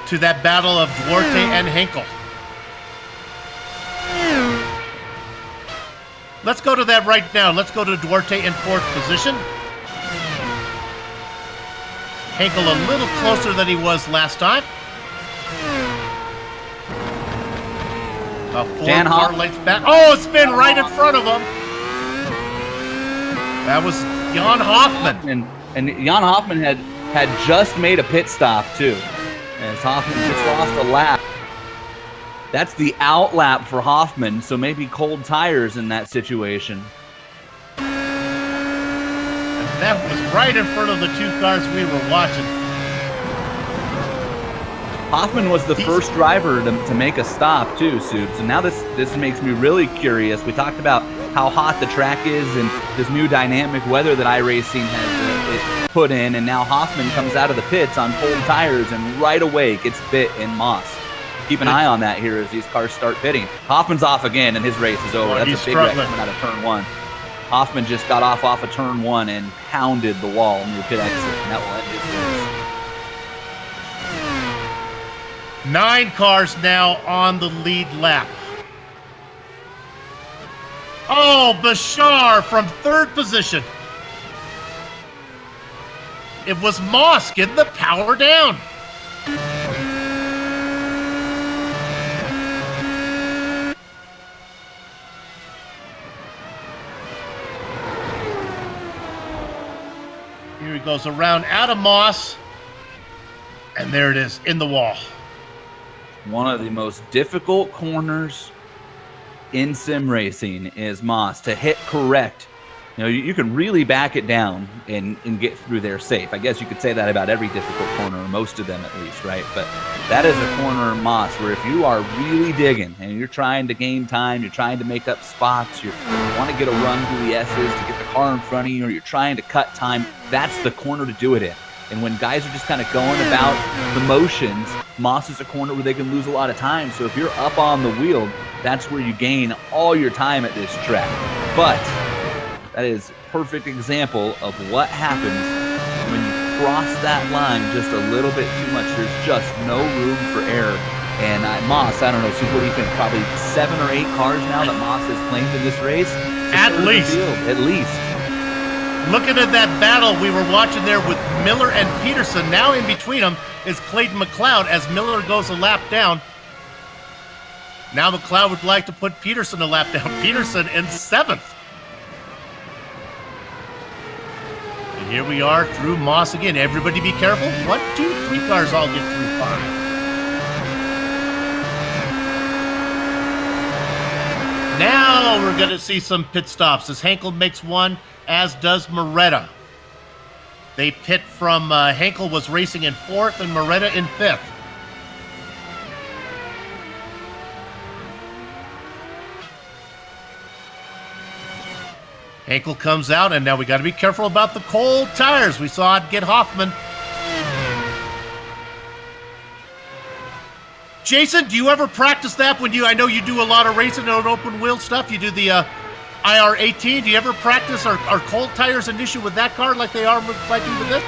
Speaker 2: to that battle of Duarte and Henkel. Let's go to that right now. Let's go to Duarte in 4th position. Henkel a little closer than he was last time. A 4 car lengths back. Oh, it's been right in front of him. That was Jan Hoffman.
Speaker 3: And Jan Hoffman had just made a pit stop, too. As Hoffman just lost a lap. That's the out lap for Hoffman, so maybe cold tires in that situation.
Speaker 2: And that was right in front of the 2 cars we were watching.
Speaker 3: Hoffman was the first driver to make a stop too, Soups. And now this makes me really curious. We talked about how hot the track is and this new dynamic weather that iRacing has put in, and now Hoffman comes out of the pits on cold tires and right away gets bit in Moss. Keep an eye on that here as these cars start pitting. Hoffman's off again and his race is over. That's a big wreck coming out of turn 1. Hoffman just got off of turn 1 and pounded the wall near pit exit, and that will end his race.
Speaker 2: 9 cars now on the lead lap. Oh, Bashar from 3rd position. It was Moss getting the power down. Here he goes around out of Moss. And there it is, in the wall.
Speaker 3: One of the most difficult corners in sim racing is Moss to hit correct. You know, you can really back it down and get through there safe. I guess you could say that about every difficult corner, or most of them at least, right? But that is a corner in Moss where if you are really digging and you're trying to gain time, you're trying to make up spots, you want to get a run through the S's to get the car in front of you, or you're trying to cut time, that's the corner to do it in. And when guys are just kind of going about the motions, Moss is a corner where they can lose a lot of time. So if you're up on the wheel, that's where you gain all your time at this track. But that is a perfect example of what happens when you cross that line just a little bit too much. There's just no room for error. And Moss, I don't know, Sue, what do you think? Probably 7 or 8 cars now that Moss has claimed in this race?
Speaker 2: At least.
Speaker 3: At least.
Speaker 2: Looking at that battle we were watching there with Miller and Peterson, now in between them is Clayton McLeod as Miller goes a lap down. Now McLeod would like to put Peterson a lap down. Peterson in 7th. And here we are through Moss again. Everybody be careful. 1, 2, 3 cars all get through fine. Now we're going to see some pit stops as Henkel makes one, as does Moretta. They pit from Henkel was racing in 4th and Moretta in 5th. Henkel comes out, and now we got to be careful about the cold tires. We saw it get Hoffman. Jason, do you ever practice that when I know you do a lot of racing on open wheel stuff. You do the IR18. Do you ever practice, are cold tires an issue with that car like they are with this?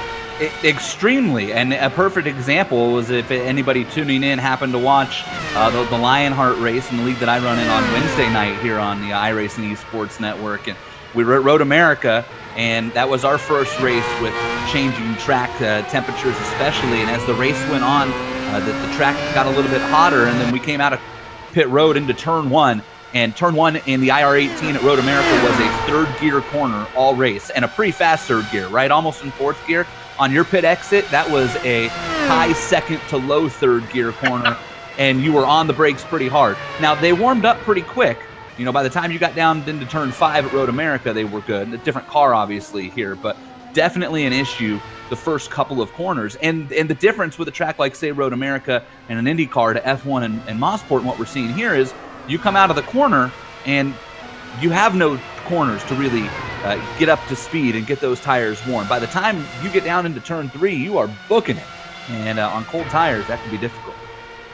Speaker 3: Extremely, and a perfect example was if anybody tuning in happened to watch the Lionheart race in the league that I run in on Wednesday night here on the iRacing Esports Network, and we were at Road America, and that was our first race with changing track temperatures especially, and as the race went on, the track got a little bit hotter, and then we came out of pit road into turn 1, and turn 1 in the IR18 at Road America was a 3rd gear corner all race, and a pretty fast 3rd gear, right? Almost in 4th gear. On your pit exit, that was a high 2nd to low 3rd gear corner, and you were on the brakes pretty hard. Now, they warmed up pretty quick. You know, by the time you got down into turn 5 at Road America, they were good. A different car, obviously, here, but definitely an issue the first couple of corners. And the difference with a track like, say, Road America and an Indy car to F1 and Mossport, and what we're seeing here is you come out of the corner and you have no corners to really get up to speed and get those tires warm. By the time you get down into turn 3, you are booking it. And on cold tires, that can be difficult.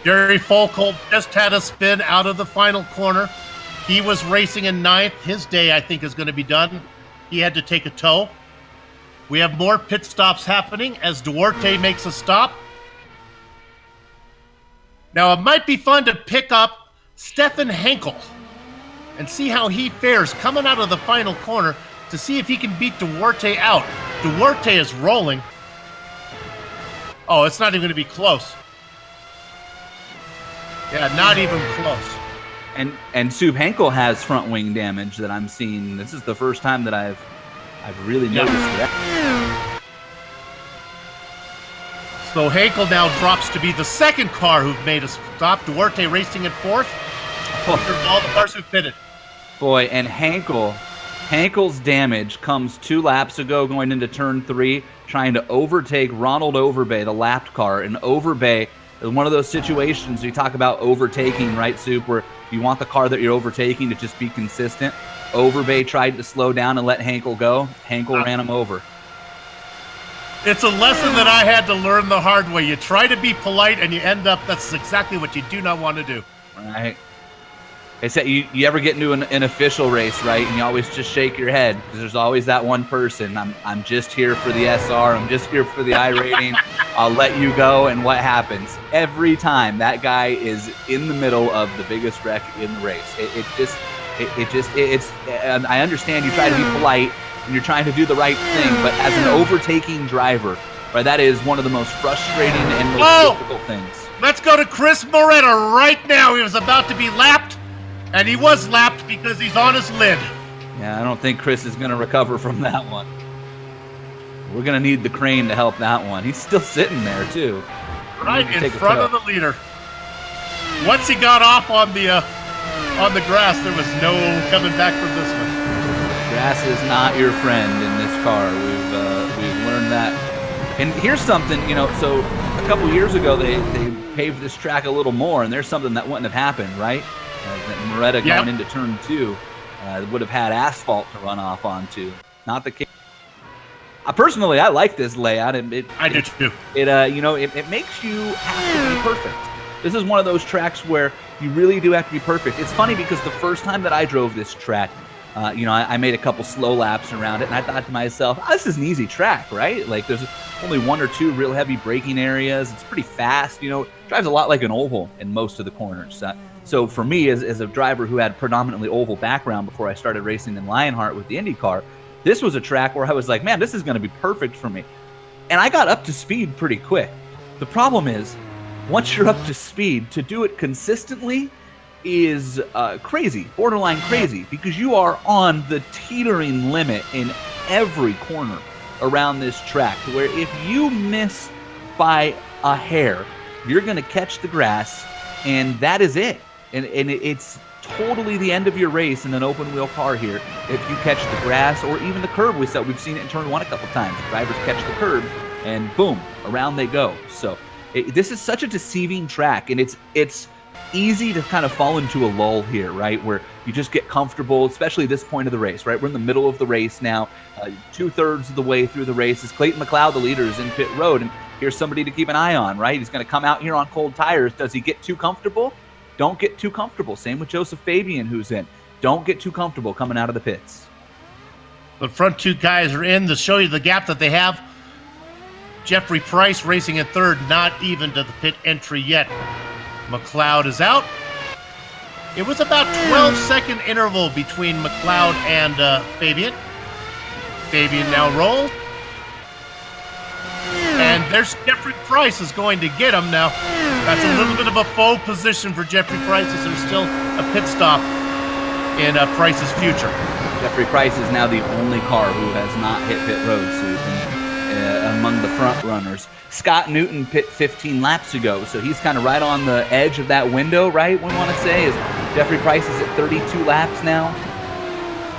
Speaker 2: Jerry Folkold just had a spin out of the final corner. He was racing in 9th. His day, I think, is going to be done. He had to take a tow. We have more pit stops happening as Duarte makes a stop. Now, it might be fun to pick up Stefan Henkel and see how he fares coming out of the final corner to see if he can beat Duarte out. Duarte is rolling. Oh, it's not even going to be close. Yeah, not even close.
Speaker 3: And Sub Henkel has front wing damage that I'm seeing. This is the first time that I've really noticed that.
Speaker 2: So Henkel now drops to be the 2nd car who've made a stop. Duarte racing in 4th. Oh. All the cars who've pitted.
Speaker 3: Boy, and Henkel's damage comes 2 laps ago going into turn 3, trying to overtake Ronald Overbay, the lapped car, and Overbay one of those situations you talk about overtaking, right, Soup, where you want the car that you're overtaking to just be consistent. Overbay tried to slow down and let Hankel go. Hankel ran him over.
Speaker 2: It's a lesson that I had to learn the hard way. You try to be polite, and you end up, that's exactly what you do not want to do.
Speaker 3: Right. It's that you ever get into an official race, right, and you always just shake your head because there's always that one person. I'm just here for the SR. I'm just here for the iRating. I'll let you go, and what happens? Every time that guy is in the middle of the biggest wreck in the race. And I understand you try to be polite and you're trying to do the right thing, but as an overtaking driver, right, that is one of the most frustrating and most difficult things.
Speaker 2: Let's go to Chris Moretta right now. He was about to be lapped. And he was lapped because he's on his lid.
Speaker 3: Yeah, I don't think Chris is going to recover from that one. We're going to need the crane to help that one. He's still sitting there, too.
Speaker 2: Right in front of the leader. Once he got off on the grass, there was no coming back from this one.
Speaker 3: Grass is not your friend in this car. We've learned that. And here's something, so a couple years ago, they paved this track a little more, and there's something that wouldn't have happened, right? That Moretta going into turn 2 would have had asphalt to run off onto. Not the case. Personally, I like this layout.
Speaker 2: I do too.
Speaker 3: It makes you have to be perfect. This is one of those tracks where you really do have to be perfect. It's funny because the first time that I drove this track, I made a couple slow laps around it, and I thought to myself, this is an easy track, right? Like, there's only 1 or 2 real heavy braking areas. It's pretty fast. Drives a lot like an oval in most of the corners. So for me, as a driver who had predominantly oval background before I started racing in Lionheart with the IndyCar, this was a track where I was like, man, this is going to be perfect for me. And I got up to speed pretty quick. The problem is, once you're up to speed, to do it consistently is crazy, borderline crazy, because you are on the teetering limit in every corner around this track, where if you miss by a hair, you're going to catch the grass, and that is it. And it's totally the end of your race in an open wheel car here if you catch the grass or even the curb. We've seen it in turn 1 a couple times. Drivers catch the curb and boom, around they go. So this is such a deceiving track, and it's easy to kind of fall into a lull here, right, where you just get comfortable, especially this point of the race, right? We're in the middle of the race now, 2/3 of the way through the race. Is Clayton McLeod, the leader, is in pit road, and here's somebody to keep an eye on, right? He's going to come out here on cold tires. Does he get too comfortable? Don't get too comfortable. Same with Joseph Fabian, who's in. Don't get too comfortable coming out of the pits.
Speaker 2: The front 2 guys are in to show you the gap that they have. Jeffrey Price racing in 3rd, not even to the pit entry yet. McLeod is out. It was about 12-second interval between McLeod and Fabian. Fabian now rolls. And there's Jeffrey Price is going to get him now. That's a little bit of a faux position for Jeffrey Price, as there's still a pit stop in Price's future.
Speaker 3: Jeffrey Price is now the only car who has not hit pit road, Susan, among the front runners. Scott Newton pit 15 laps ago, so he's kind of right on the edge of that window, right, we want to say, is Jeffrey Price is at 32 laps now.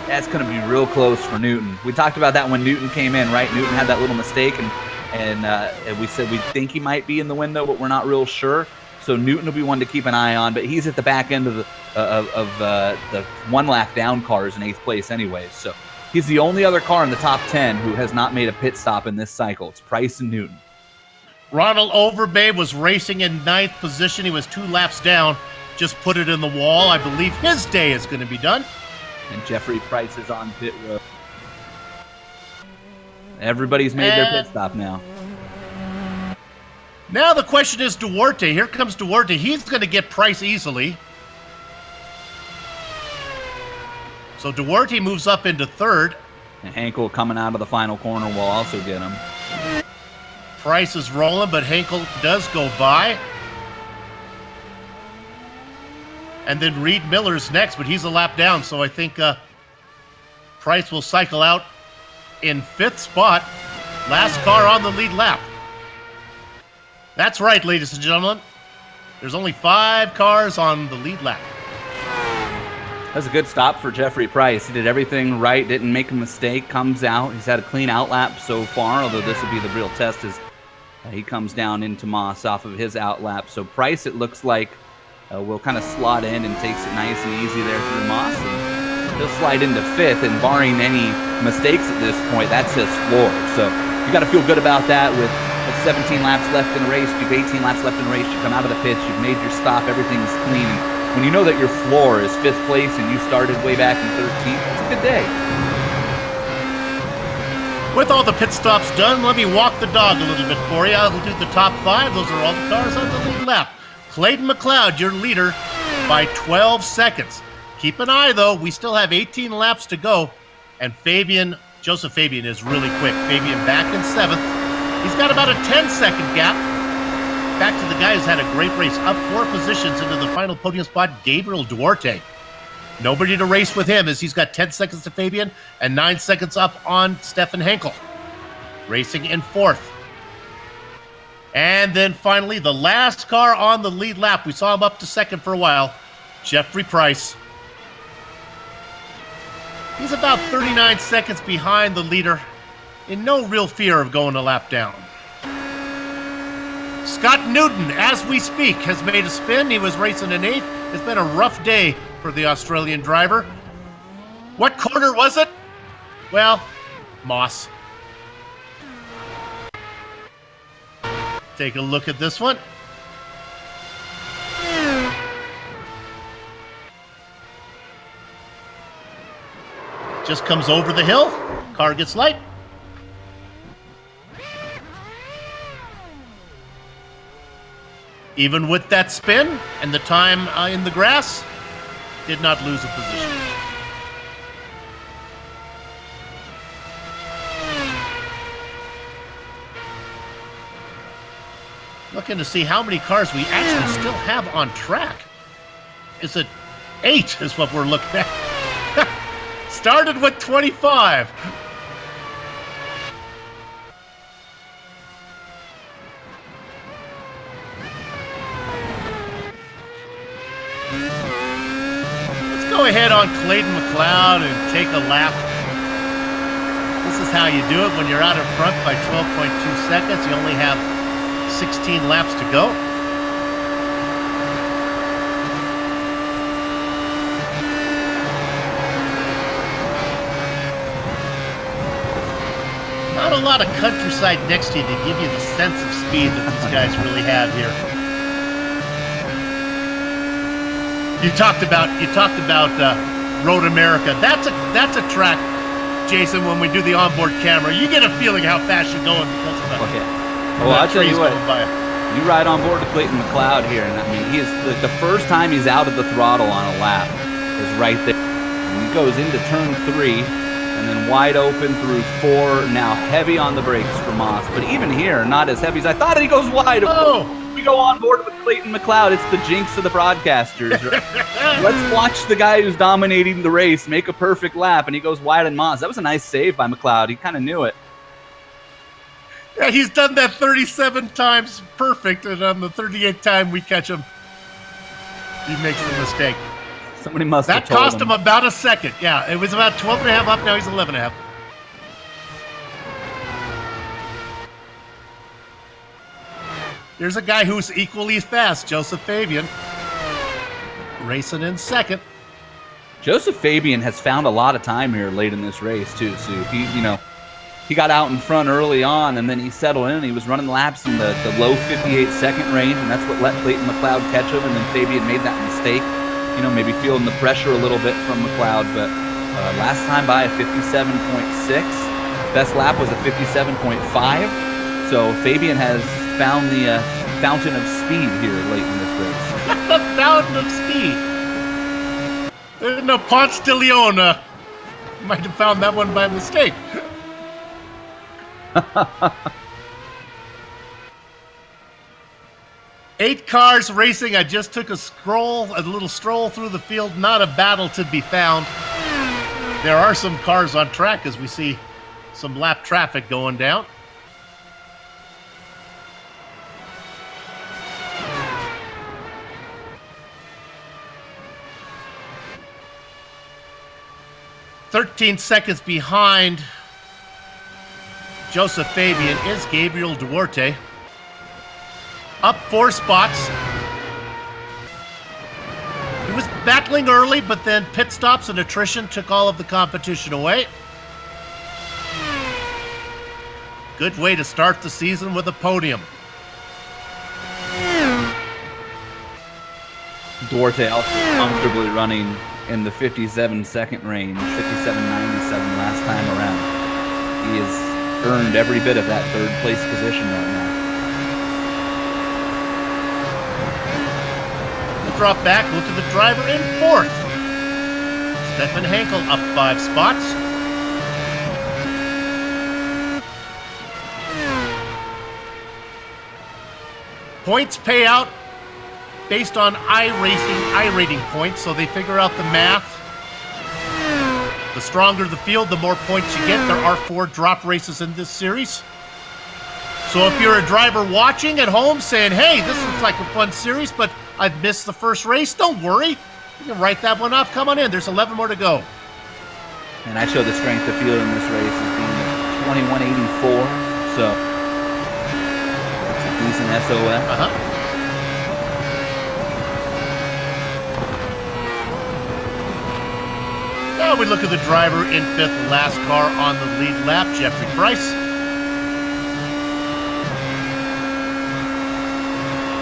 Speaker 3: That's going to be real close for Newton. We talked about that when Newton came in, right? Newton had that little mistake, and we said we think he might be in the window, but we're not real sure. So Newton will be one to keep an eye on, but he's at the back end of the 1 lap down cars in 8th place anyways. So he's the only other car in the top 10 who has not made a pit stop in this cycle. It's Price and Newton.
Speaker 2: Ronald Overbay was racing in 9th position. He was 2 laps down. Just put it in the wall. I believe his day is going to be done.
Speaker 3: And Jeffrey Price is on pit road. Everybody's made their pit stop now.
Speaker 2: Now the question is Duarte. Here comes Duarte. He's going to get Price easily. So Duarte moves up into 3rd.
Speaker 3: And Hankel coming out of the final corner will also get him.
Speaker 2: Price is rolling, but Hankel does go by. And then Reed Miller's next, but he's a lap down, so I think Price will cycle out in 5th spot. Last car on the lead lap. That's right, ladies and gentlemen. There's only 5 cars on the lead lap.
Speaker 3: That's a good stop for Jeffrey Price. He did everything right, didn't make a mistake, comes out. He's had a clean out lap so far, although this will be the real test as He comes down into Moss off of his outlap. So Price, it looks like, will kind of slot in and takes it nice and easy there through Moss. And he'll slide into 5th, and barring any mistakes at this point, that's his floor. So you got to feel good about that with 17 laps left in the race. You have 18 laps left in the race. You come out of the pits. You've made your stop. Everything's clean. And when you know that your floor is 5th place and you started way back in 13th, it's a good day.
Speaker 2: With all the pit stops done, let me walk the dog a little bit for you. I'll do the top 5. Those are all the cars on the lead lap. Clayton McLeod, your leader, by 12 seconds. Keep an eye, though. We still have 18 laps to go. And Joseph Fabian is really quick. Fabian back in 7th. He's got about a 10-second gap. Back to the guy who's had a great race. Up 4 positions into the final podium spot, Gabriel Duarte. Nobody to race with him as he's got 10 seconds to Fabian and 9 seconds up on Stefan Henkel. Racing in 4th. And then finally, the last car on the lead lap. We saw him up to 2nd for a while. Jeffrey Price. He's about 39 seconds behind the leader, in no real fear of going a lap down. Scott Newton, as we speak, has made a spin. He was racing in 8th. It's been a rough day for the Australian driver. What corner was it? Well, Moss. Take a look at this one. Just comes over the hill. Car gets light. Even with that spin and the time in the grass, did not lose a position. Looking to see how many cars we actually still have on track. Is it 8 is what we're looking at? Started with 25. Let's go ahead on Clayton McLeod and take a lap. This is how you do it when you're out in front by 12.2 seconds. You only have 16 laps to go. Not a lot of countryside next to you to give you the sense of speed that these guys really have here. You talked about Road America. That's a track, Jason. When we do the onboard camera, you get a feeling how fast you're going because of that.
Speaker 3: Okay. Well, I'll tell you what. You ride on board to Clayton McLeod here, and I mean, he is the first time he's out of the throttle on a lap is right there. And he goes into turn 3, and then wide open through 4. Now heavy on the brakes for Moss, but even here, not as heavy as I thought. He goes wide.
Speaker 2: Oh.
Speaker 3: We go on board with Clayton McLeod. It's the jinx of the broadcasters. Let's watch the guy who's dominating the race make a perfect lap, and he goes wide on Moss. That was a nice save by McLeod. He kind of knew it.
Speaker 2: Yeah, he's done that 37 times perfect, and on the 38th time we catch him, he makes the mistake.
Speaker 3: Somebody must have
Speaker 2: told
Speaker 3: told
Speaker 2: him. That cost him about a second. Yeah, it was about 12 and a half up. Now he's 11 and a half. Here's a guy who's equally fast, Joseph Fabian, racing in 2nd.
Speaker 3: Joseph Fabian has found a lot of time here late in this race too. So he got out in front early on, and then he settled in. He was running laps in the low 58-second range, and that's what let Clayton McLeod catch him. And then Fabian made that mistake, maybe feeling the pressure a little bit from McLeod. But last time by a 57.6, best lap was a 57.5. So Fabian has found the fountain of speed here late in this race.
Speaker 2: The fountain of speed. No, Ponce de Leon might have found that one by mistake. Eight cars racing. I just took a little stroll through the field. Not a battle to be found. There are some cars on track as we see some lap traffic going down. "13 seconds behind Joseph Fabian is Gabriel Duarte. up 4 spots. He was battling early, but then pit stops and attrition took all of the competition away. Good way to start the season with a podium.
Speaker 3: Duarte also comfortably running in the 57-second range, 57.97 last time around. He has earned every bit of that third place position right now.
Speaker 2: We'll drop back, look at the driver in 4th. Stefan Henkel up 5 spots. Points pay out based on iRacing points, so they figure out the math. The stronger the field, the more points you get. There are 4 drop races in this series. So if you're a driver watching at home saying, hey, this looks like a fun series, but I've missed the first race, don't worry. You can write that one off. Come on in. There's 11 more to go.
Speaker 3: And I show the strength of field in this race as being 2184, so that's a decent SOS.
Speaker 2: Now we look at the driver in 5th, last car on the lead lap, Jeffrey Price.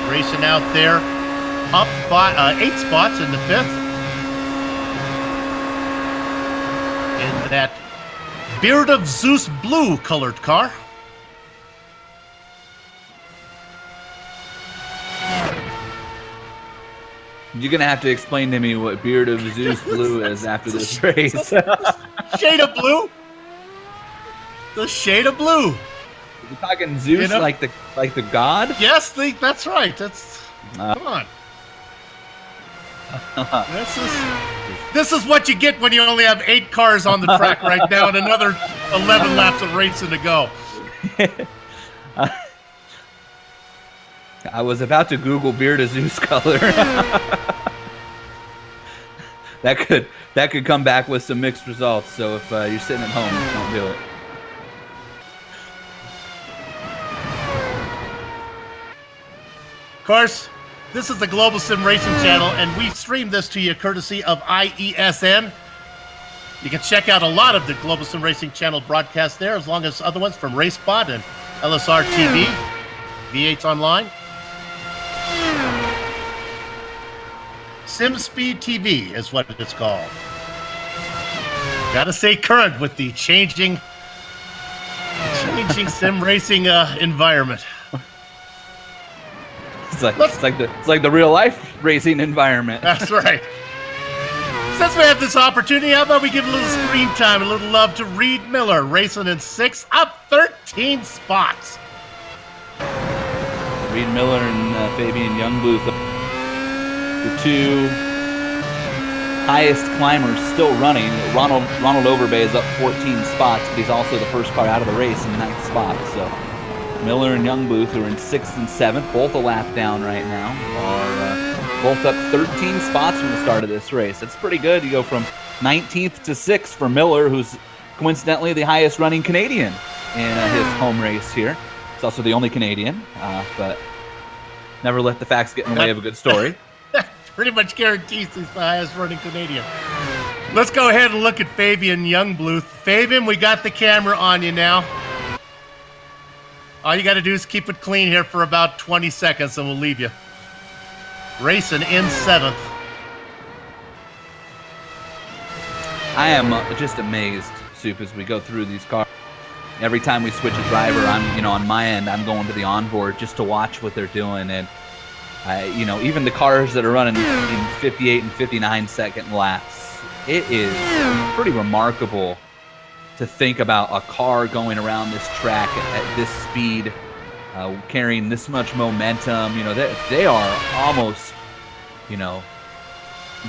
Speaker 2: Racing out there, up 8 spots in the 5th. In that Beard of Zeus blue colored car.
Speaker 3: You're going to have to explain to me what Beard of Zeus blue is after this race.
Speaker 2: Shade of blue. The shade of blue.
Speaker 3: You're talking Zeus, like the god?
Speaker 2: Yes, that's right. That's come on. This is what you get when you only have 8 cars on the track right now and another 11 laps of racing to go.
Speaker 3: I was about to Google Beard of Zeus color. that could come back with some mixed results. So if you're sitting at home, don't do it.
Speaker 2: Of course, this is the Global SimRacing Channel, and we stream this to you courtesy of IESN. You can check out a lot of the Global SimRacing Channel broadcasts there, as long as other ones from RaceSpot and LSR TV, V8's online. SimSpeed TV is what it's called. Gotta stay current with the changing sim racing environment.
Speaker 3: It's like the real life racing environment.
Speaker 2: That's right. Since we have this opportunity, how about we give a little screen time, a little love to Reed Miller, racing in 6th, up 13 spots.
Speaker 3: Reed Miller and Fabian Youngbluth, the 2 highest climbers still running. Ronald Overbay is up 14 spots, but he's also the first car out of the race in 9th spot. So Miller and Youngbluth, who are in 6th and 7th, both a lap down right now, are both up 13 spots from the start of this race. That's pretty good. You go from 19th to 6th for Miller, who's coincidentally the highest running Canadian in his home race here. He's also the only Canadian, but never let the facts get in the way of a good story.
Speaker 2: Pretty much guarantees he's the highest running Canadian. Let's go ahead and look at Fabian Youngbluth. Fabian, we got the camera on you now. All you got to do is keep it clean here for about 20 seconds and we'll leave you. Racing in 7th.
Speaker 3: I am just amazed, Soup, as we go through these cars. Every time we switch a driver, on my end, I'm going to the onboard just to watch what they're doing. And, even the cars that are running in 58 and 59 second laps, it is pretty remarkable to think about a car going around this track at this speed, carrying this much momentum. They are almost,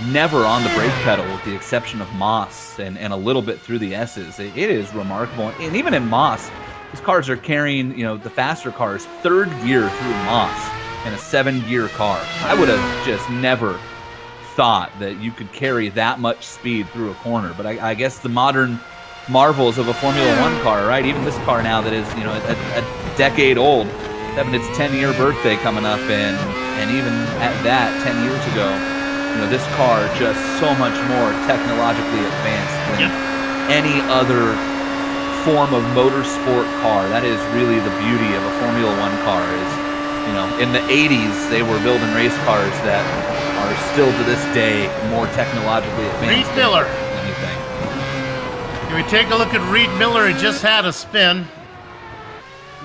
Speaker 3: never on the brake pedal with the exception of Moss and a little bit through the S's. It is remarkable. And even in Moss, these cars are carrying, the faster cars, 3rd gear through Moss in a 7-gear car. I would have just never thought that you could carry that much speed through a corner. But I guess the modern marvels of a Formula One car, right? Even this car now that is, a decade old, having its 10-year birthday coming up, and even at that, 10 years ago, this car just so much more technologically advanced than any other form of motorsport car. That is really the beauty of a Formula One car is, in the 80s, they were building race cars that are still to this day more technologically advanced.
Speaker 2: Reed Miller.
Speaker 3: Than anything.
Speaker 2: Can we take a look at Reed Miller? He just had a spin.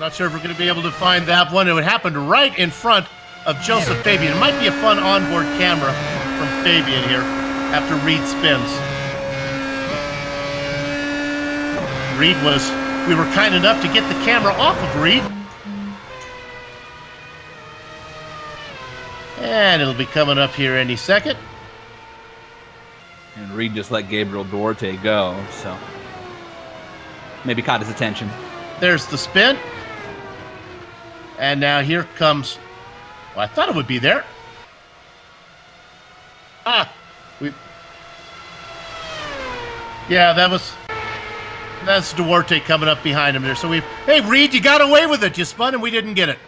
Speaker 2: Not sure if we're going to be able to find that one. It would happen right in front of Joseph Fabian. It might be a fun onboard camera from Fabian here after Reed spins. We were kind enough to get the camera off of Reed. And it'll be coming up here any second.
Speaker 3: And Reed just let Gabriel Duarte go, so maybe caught his attention.
Speaker 2: There's the spin. And now here comes, well, I thought it would be there. Yeah, that's Duarte coming up behind him there. So hey, Reed, you got away with it. You spun and we didn't get it.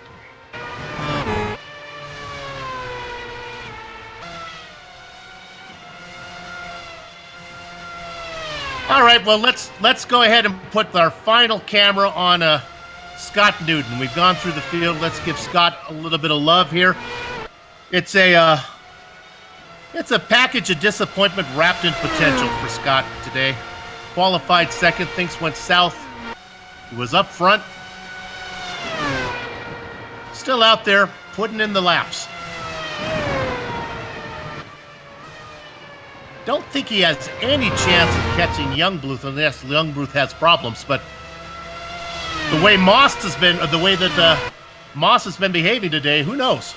Speaker 2: All right, well, let's go ahead and put our final camera on Scott Newton. We've gone through the field. Let's give Scott a little bit of love here. It's a package of disappointment wrapped in potential for Scott today. Qualified second, things went south. He was up front. Still out there putting in the laps. Don't think he has any chance of catching Youngbluth unless Youngbluth has problems, but the way Moss has been behaving today, who knows?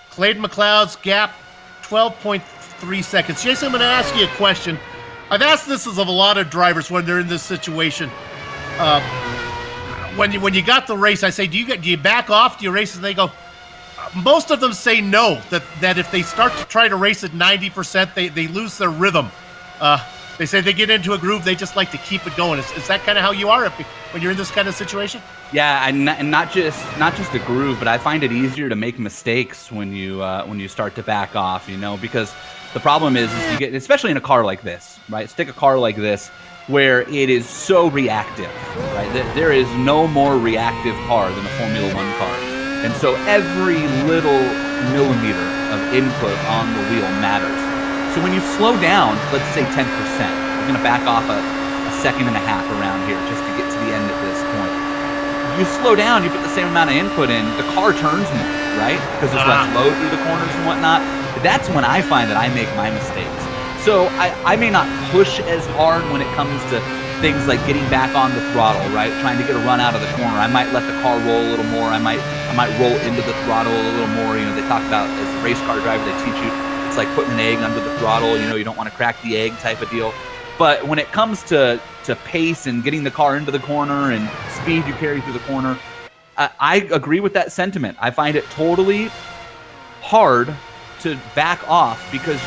Speaker 2: Clayton McLeod's gap, 12.3 seconds. Jason, I'm going to ask you a question. I've asked this of a lot of drivers when they're in this situation. When you got the race, I say, do you back off? Do you race? And they go, most of them say no, that if they start to try to race at 90%, they lose their rhythm. They say they get into a groove, they just like to keep it going. Is that kind of how you are when you're in this kind of situation?
Speaker 3: Yeah, and not just a groove, but I find it easier to make mistakes when you start to back off, because the problem is you get, especially in a car like this, right? Stick a car like this, where it is so reactive, right? There is no more reactive car than a Formula One car. And so every little millimeter of input on the wheel matters. So when you slow down, let's say 10%, you're gonna back off a second and a half around here just to get to the end at this point. You slow down, you put the same amount of input in, the car turns more, right? Because there's less load through the corners and whatnot. But that's when I find that I make my mistakes. So I may not push as hard when it comes to things like getting back on the throttle, right? Trying to get a run out of the corner. I might let the car roll a little more. I might roll into the throttle a little more. They talk about, as a race car driver, they teach you it's like putting an egg under the throttle. You don't want to crack the egg type of deal. But when it comes to pace and getting the car into the corner and speed you carry through the corner, I agree with that sentiment. I find it totally hard to back off because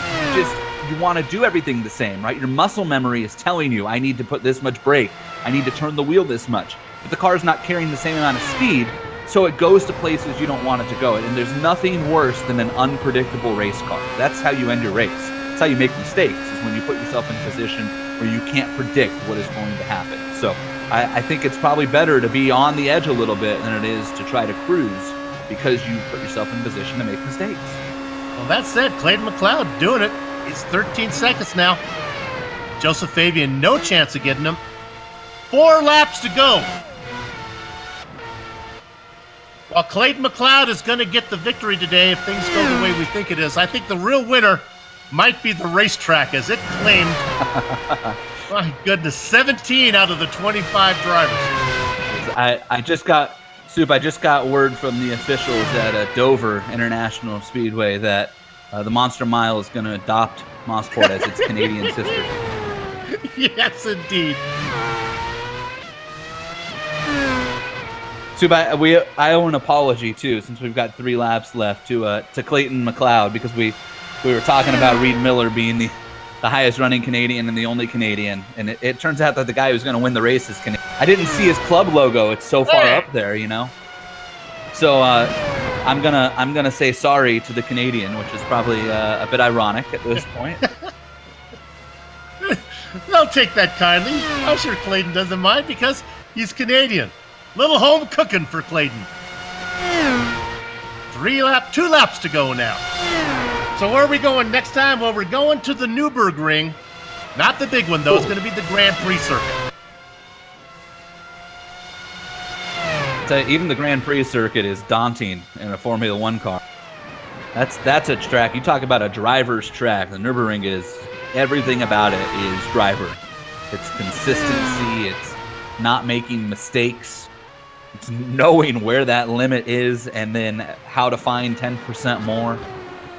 Speaker 3: you want to do everything the same, right? Your muscle memory is telling you, I need to put this much brake. I need to turn the wheel this much. But the car's not carrying the same amount of speed, so it goes to places you don't want it to go. And there's nothing worse than an unpredictable race car. That's how you end your race. That's how you make mistakes, is when you put yourself in a position where you can't predict what is going to happen. So I think it's probably better to be on the edge a little bit than it is to try to cruise, because you put yourself in a position to make mistakes.
Speaker 2: Well, that's it. Clayton McLeod doing it. He's 13 seconds now. Joseph Fabian, no chance of getting him. 4 laps to go. While Clayton McLeod is going to get the victory today if things go the way we think it is, I think the real winner might be the racetrack, as it claimed, my goodness, 17 out of the 25 drivers.
Speaker 3: I just got word from the officials at Dover International Speedway that the Monster Mile is going to adopt Mossport as its Canadian sister.
Speaker 2: Yes, indeed.
Speaker 3: I owe an apology too, since we've got 3 laps left to Clayton McLeod, because we we were talking about Reed Miller being the highest running Canadian and the only Canadian, and it turns out that the guy who's going to win the race is Canadian. I didn't see his club logo; it's so far up there, you know. So I'm gonna say sorry to the Canadian, which is probably a bit ironic at this point.
Speaker 2: They'll take that kindly. I'm sure Clayton doesn't mind because he's Canadian. Little home cooking for Clayton. 2 laps to go now. So where are we going next time? Well, we're going to the Nürburgring. Not the big one, though. It's going to be the Grand Prix circuit.
Speaker 3: So even the Grand Prix circuit is daunting in a Formula One car. That's a track. You talk about a driver's track. The Nürburgring is, everything about it is driver. It's consistency. It's not making mistakes. It's knowing where that limit is and then how to find 10% more.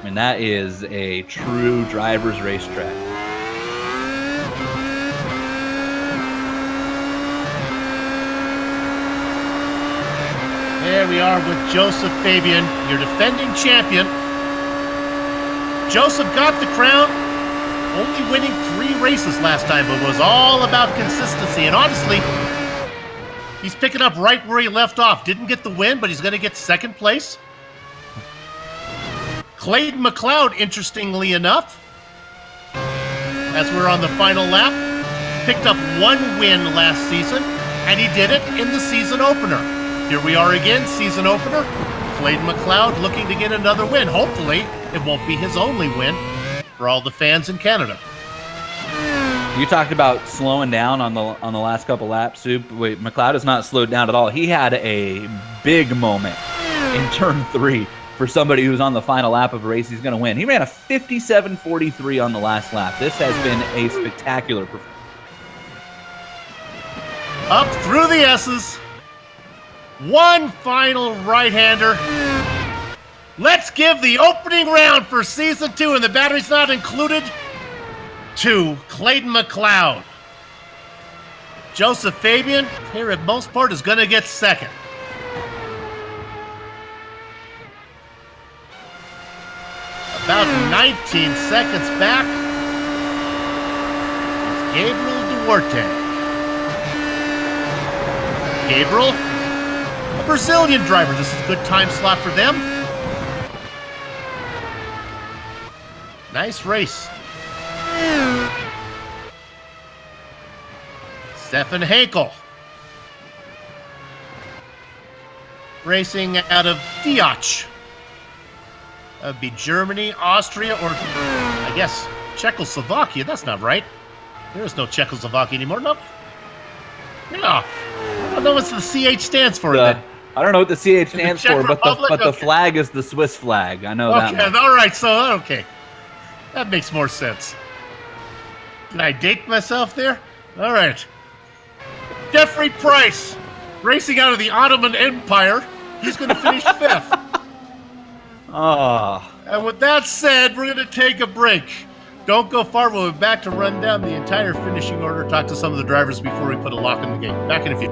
Speaker 3: I mean, that is a true driver's racetrack.
Speaker 2: There we are with Joseph Fabian, your defending champion. Joseph got the crown, only winning 3 races last time, but it was all about consistency. And honestly, he's picking up right where he left off. Didn't get the win, but he's going to get second place. Clayton McLeod, interestingly enough, as we're on the final lap, picked up 1 win last season, and he did it in the season opener. Here we are again, season opener. Clayton McLeod looking to get another win. Hopefully, it won't be his only win for all the fans in Canada.
Speaker 3: You talked about slowing down on the last couple laps, Soup. Wait, McLeod has not slowed down at all. He had a big moment in turn 3 for somebody who's on the final lap of a race he's going to win. He ran a 57.43 on the last lap. This has been a spectacular performance.
Speaker 2: Up through the S's. 1 final right-hander. Let's give the opening round for Season 2, and the battery's not included, to Clayton McLeod. Joseph Fabian, here at most part, is going to get second. About 19 seconds back is Gabriel Duarte. Gabriel, a Brazilian driver. This is a good time slot for them. Nice race. Stefan Henkel, racing out of Diach. That would be Germany, Austria, or I guess Czechoslovakia. That's not right. There is no Czechoslovakia anymore. Nope. No. I don't know what the CH stands for.
Speaker 3: I don't know what the CH stands for, but the
Speaker 2: Okay.
Speaker 3: flag is the Swiss flag. I know that.
Speaker 2: Okay, all right. So, okay. That makes more sense. Did I date myself there? All right. Jeffrey Price, racing out of the Ottoman Empire. He's going to finish 5th.
Speaker 3: Oh.
Speaker 2: And with that said, we're going to take a break. Don't go far. We'll be back to run down the entire finishing order, talk to some of the drivers before we put a lock in the gate. Back in a few.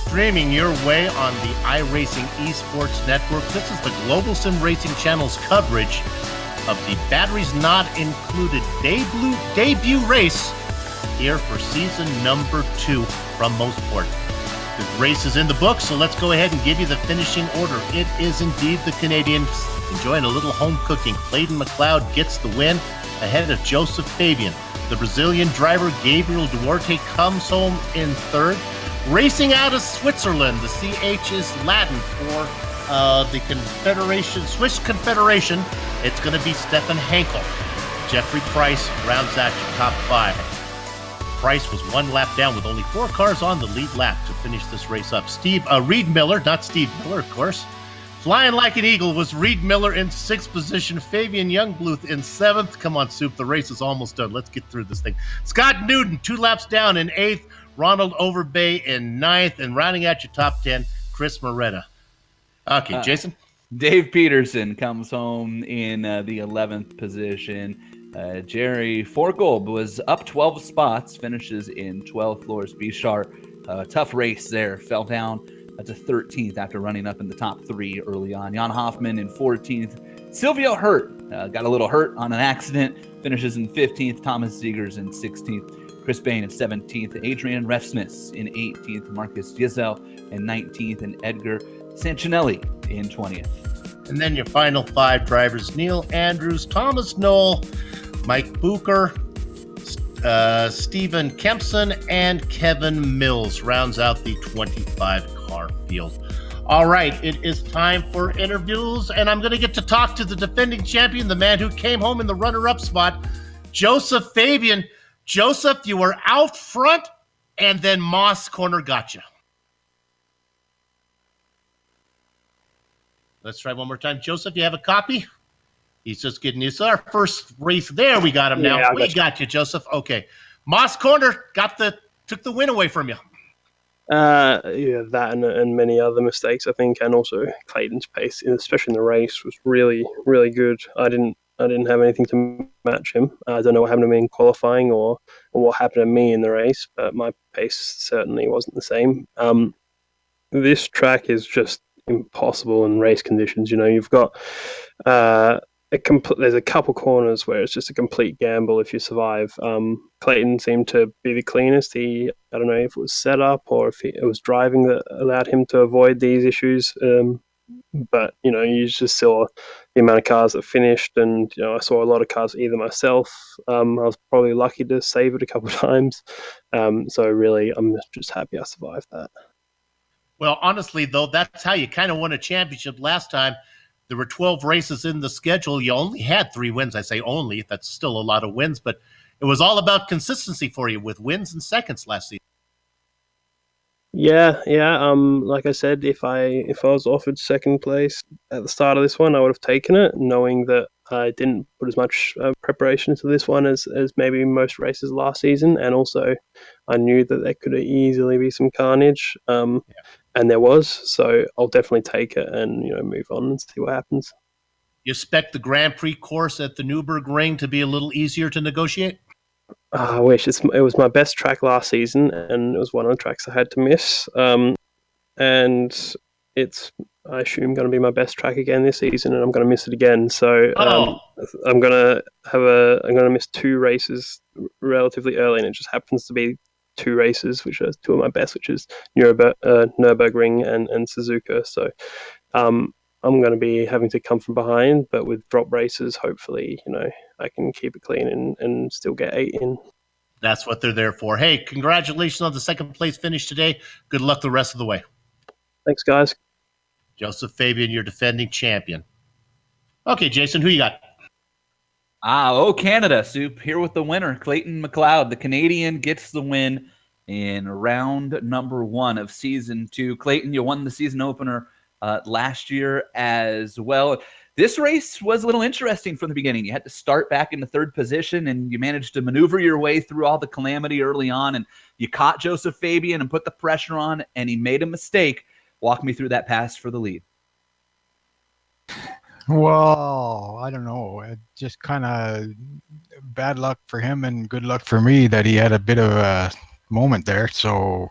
Speaker 2: streaming your way on the iRacing Esports Network. This is the Global SimRacing Channel's coverage of the Batteries Not Included debut race here for season number 2 from Motorosports. The race is in the book, so let's go ahead and give you the finishing order. It is indeed the Canadians enjoying a little home cooking. Clayton McLeod gets the win ahead of Joseph Fabian. The Brazilian driver Gabriel Duarte comes home in third. Racing out of Switzerland, the CH is Latin for the Confederation, Swiss Confederation. It's going to be Stefan Henkel. Jeffrey Price rounds out your top 5. Price was 1 lap down with only 4 cars on the lead lap to finish this race up. Reed Miller, not Steve Miller, of course. Flying like an eagle was Reed Miller in 6th position. Fabian Youngbluth in 7th. Come on, Soup, the race is almost done. Let's get through this thing. Scott Newton, 2 laps down in 8th. Ronald Overbay in 9th. And rounding out your top 10, Chris Moretta. Okay, Jason?
Speaker 3: Dave Peterson comes home in the 11th position. Jerry Forkolb was up 12 spots, finishes in 12th. Loris Bichar, tough race there, fell down to 13th after running up in the top 3 early on. Jan Hoffman in 14th. Silvio Hurt got a little hurt on an accident, finishes in 15th. Thomas Zegers in 16th. Chris Bain in 17th. Adrian Refsmith in 18th. Marcus Diesel in 19th. And Edgar Sancinelli in 20th.
Speaker 2: And then your final 5 drivers, Neil Andrews, Thomas Knoll, Mike Bucher, Stephen Kempson, and Kevin Mills rounds out the 25-car field. All right, it is time for interviews, and I'm going to get to talk to the defending champion, the man who came home in the runner-up spot, Joseph Fabian. Joseph, you were out front, and then Moss Corner got you. Let's try one more time. Joseph, you have a copy? He's just getting used to our first race. There, we got him now. Yeah, we got you, Joseph. Okay. Moss Corner took the win away from you.
Speaker 5: Yeah, that and many other mistakes, I think, and also Clayton's pace, especially in the race, was really, really good. I didn't have anything to match him. I don't know what happened to me in qualifying or what happened to me in the race, but my pace certainly wasn't the same. This track is just impossible in race conditions. You know, you've got there's a couple corners where it's just a complete gamble if you survive. Clayton seemed to be the cleanest. I don't know if it was set up or if it was driving that allowed him to avoid these issues. But, you know, you just saw the amount of cars that finished, and, you know, I saw a lot of cars either myself. I was probably lucky to save it a couple of times. So really, I'm just happy I survived that.
Speaker 2: Well, honestly, though, that's how you kind of won a championship last time. There were 12 races in the schedule. You only had 3 wins. I say only. That's still a lot of wins, but it was all about consistency for you with wins and seconds last season.
Speaker 5: Yeah. Like I said, if I was offered second place at the start of this one, I would have taken it, knowing that I didn't put as much preparation into this one as maybe most races last season, and also I knew that there could easily be some carnage. And there was, so I'll definitely take it and, you know, move on and see what happens.
Speaker 2: You expect the Grand Prix course at the Nürburgring to be a little easier to negotiate?
Speaker 5: I wish. It was my best track last season, and it was one of the tracks I had to miss. And it's, I assume, going to be my best track again this season, and I'm going to miss it again. So I'm going to miss 2 races relatively early, and it just happens to be 2 races, which are 2 of my best, which is Nürburgring and Suzuka. So I'm going to be having to come from behind, but with drop races, hopefully, you know, I can keep it clean and still get 8 in.
Speaker 2: That's what they're there for. Hey, congratulations on the second place finish today. Good luck the rest of the way.
Speaker 5: Thanks, guys.
Speaker 2: Joseph Fabian, your defending champion. Okay, Jason, who you got?
Speaker 3: Canada, Soup, here with the winner, Clayton McLeod. The Canadian gets the win in round number 1 of season 2. Clayton, you won the season opener last year as well. This race was a little interesting from the beginning. You had to start back in the 3rd position, and you managed to maneuver your way through all the calamity early on, and you caught Joseph Fabian and put the pressure on, and he made a mistake. Walk me through that pass for the lead.
Speaker 6: Well, I don't know. It just kind of bad luck for him and good luck for me that he had a bit of a moment there. So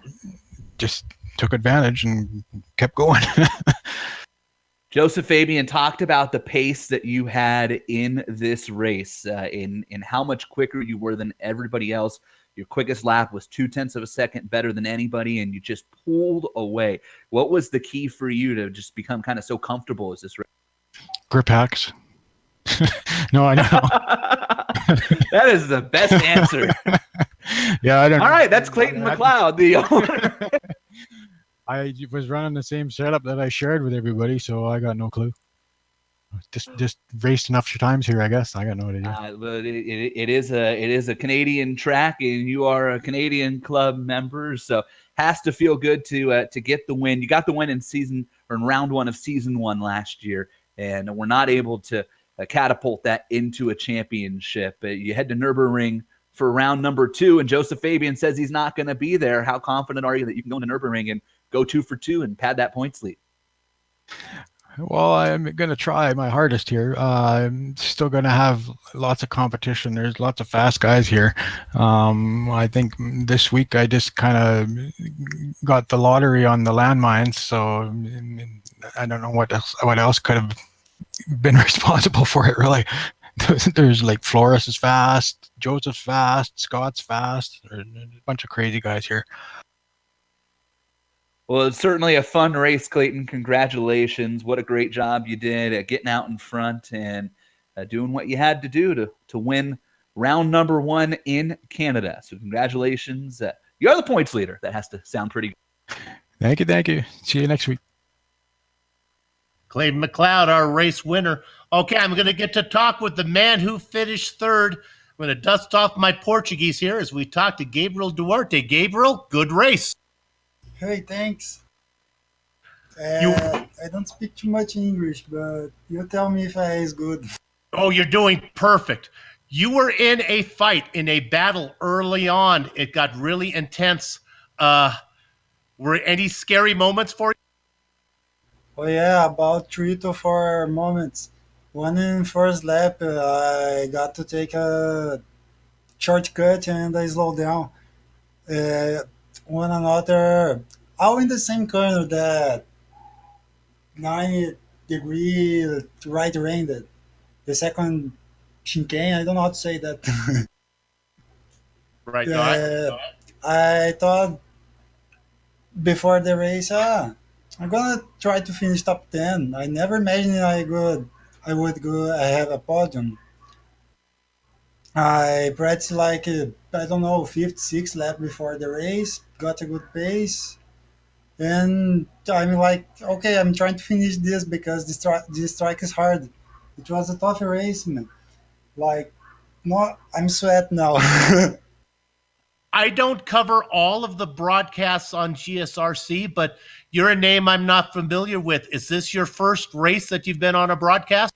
Speaker 6: just took advantage and kept going.
Speaker 3: Joseph Fabian talked about the pace that you had in this race, in how much quicker you were than everybody else. Your quickest lap was 0.2 of a second better than anybody, and you just pulled away. What was the key for you to just become kind of so comfortable as this race?
Speaker 6: Grip hacks. No, I don't know.
Speaker 3: That is the best answer.
Speaker 6: Yeah, I don't.
Speaker 3: All right, that's Clayton McLeod, the owner.
Speaker 6: I was running the same setup that I shared with everybody, so I got no clue. Just raced enough times here, I guess. I got no idea.
Speaker 3: But it is a Canadian track, and you are a Canadian club member, so has to feel good to get the win. You got the win in round one of season 1 last year, and we're not able to catapult that into a championship. You head to Nürburgring for round number 2, and Joseph Fabian says he's not going to be there. How confident are you that you can go into Nürburgring and go 2 for 2 and pad that points lead?
Speaker 6: Well, I'm going to try my hardest here. I'm still going to have lots of competition. There's lots of fast guys here. I think this week I just kind of got the lottery on the landmines, so I don't know what else could have been responsible for it, really. There's like Flores is fast, Joseph's fast, Scott's fast. There's a bunch of crazy guys here.
Speaker 3: Well, it's certainly a fun race, Clayton. Congratulations. What a great job you did at getting out in front and doing what you had to do to win round number 1 in Canada. So congratulations. You're the points leader. That has to sound pretty good.
Speaker 6: Thank you. See you next week.
Speaker 2: Clayton McLeod, our race winner. Okay, I'm going to get to talk with the man who finished 3rd. I'm going to dust off my Portuguese here as we talk to Gabriel Duarte. Gabriel, good race.
Speaker 7: Hey, thanks. I don't speak too much English, but you tell me if I is good.
Speaker 2: Oh, you're doing perfect. You were in a fight, in a battle early on. It got really intense. Were any scary moments for you?
Speaker 7: Oh, yeah, about 3 to 4 moments. One in first lap, I got to take a shortcut and I slowed down. One another, all in the same corner that 90-degree right-handed. The second chicane, I don't know how to say that.
Speaker 2: Right.
Speaker 7: I thought before the race, I'm gonna try to finish top 10. I never imagined I would go. I have a podium. I practiced like, I don't know, 5th, 6th lap before the race, got a good pace, and I'm like, okay, I'm trying to finish this because this track is hard. It was a tough race, man. Like, no, I'm sweat now.
Speaker 2: I don't cover all of the broadcasts on GSRC, but you're a name I'm not familiar with. Is this your first race that you've been on a broadcast?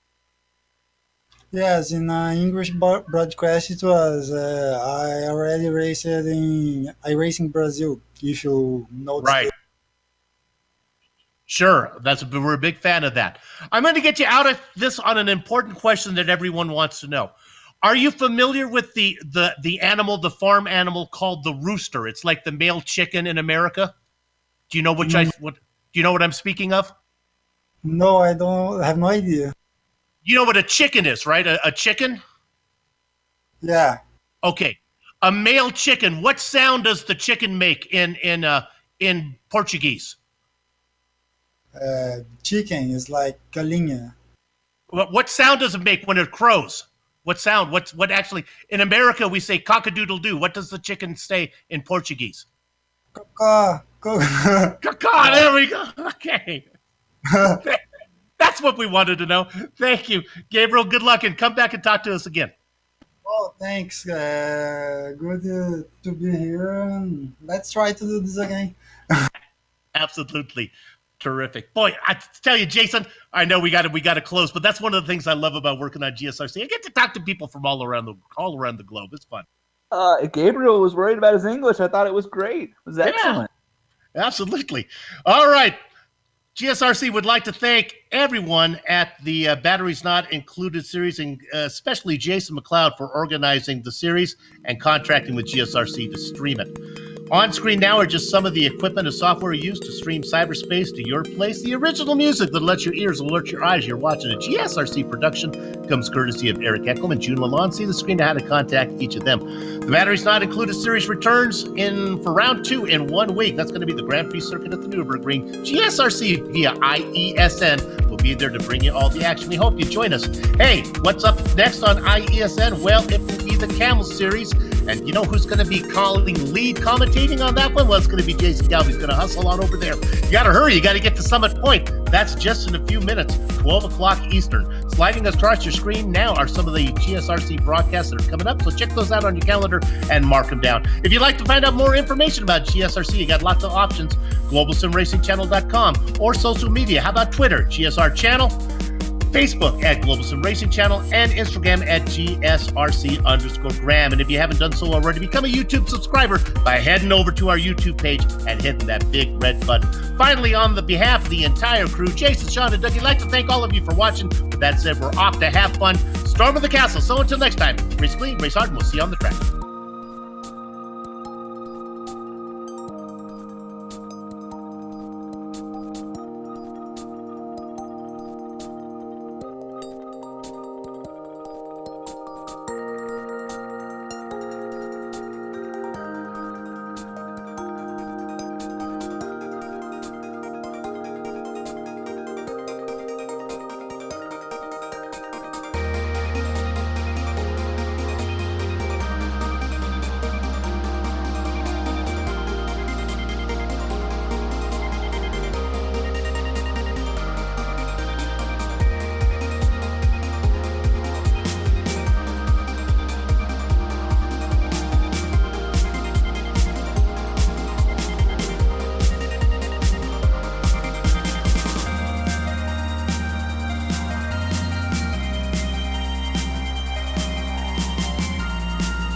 Speaker 7: Yes, in English broadcast it was. I already raced in iRacing Brazil, if you know.
Speaker 2: Right. Sure, we're a big fan of that. I'm going to get you out of this on an important question that everyone wants to know. Are you familiar with the animal, the farm animal called the rooster? It's like the male chicken in America. Do you know do you know what I'm speaking of?
Speaker 7: No, I don't. I have no idea.
Speaker 2: You know what a chicken is, right? A chicken?
Speaker 7: Yeah.
Speaker 2: Okay. A male chicken. What sound does the chicken make in Portuguese?
Speaker 7: Chicken is like galinha.
Speaker 2: What sound does it make when it crows? What sound? What actually in America we say cock-a-doodle-doo. What does the chicken say in Portuguese?
Speaker 7: Caw.
Speaker 2: Caw. There we go. Okay. That's what we wanted to know. Thank you, Gabriel. Good luck, and come back and talk to us again.
Speaker 7: Oh, thanks. Good to be here. Let's try to do this again.
Speaker 2: Absolutely. Terrific. Boy, I tell you, Jason, I know we got to close, but that's one of the things I love about working on GSRC. I get to talk to people from all around the globe. It's fun.
Speaker 3: Gabriel was worried about his English. I thought it was great. It was excellent.
Speaker 2: Yeah, absolutely. All right. GSRC would like to thank everyone at the Batteries Not Included series, and especially Jason McLeod for organizing the series and contracting with GSRC to stream it. On screen now are just some of the equipment and software used to stream cyberspace to your place. The original music that lets your ears alert your eyes. You're watching a GSRC production. Comes courtesy of Eric Eckelman and June Lalonde. See the screen to how to contact each of them. The Batteries Not Included series returns for round 2 in 1 week. That's going to be the Grand Prix circuit at the Nürburgring. GSRC via IESN will be there to bring you all the action. We hope you join us. Hey, what's up next on IESN? Well, it will be the Camel series. And you know who's going to be lead commentating on that one? Well, it's going to be Jason Galvey. He's going to hustle on over there. You got to hurry. You got to get to Summit Point. That's just in a few minutes, 12 o'clock Eastern. Sliding across your screen now are some of the GSRC broadcasts that are coming up. So check those out on your calendar and mark them down. If you'd like to find out more information about GSRC, you got lots of options. GlobalSimRacingChannel.com or social media. How about Twitter? GSR Channel. Facebook at Global SimRacing Channel, and Instagram at GSRC_Graham. And if you haven't done so already, become a YouTube subscriber by heading over to our YouTube page and hitting that big red button. Finally, on the behalf of the entire crew, Jason, Sean, and Doug, I'd like to thank all of you for watching. With that said, we're off to have fun. Storm of the Castle. So until next time, race clean, race hard, and we'll see you on the track.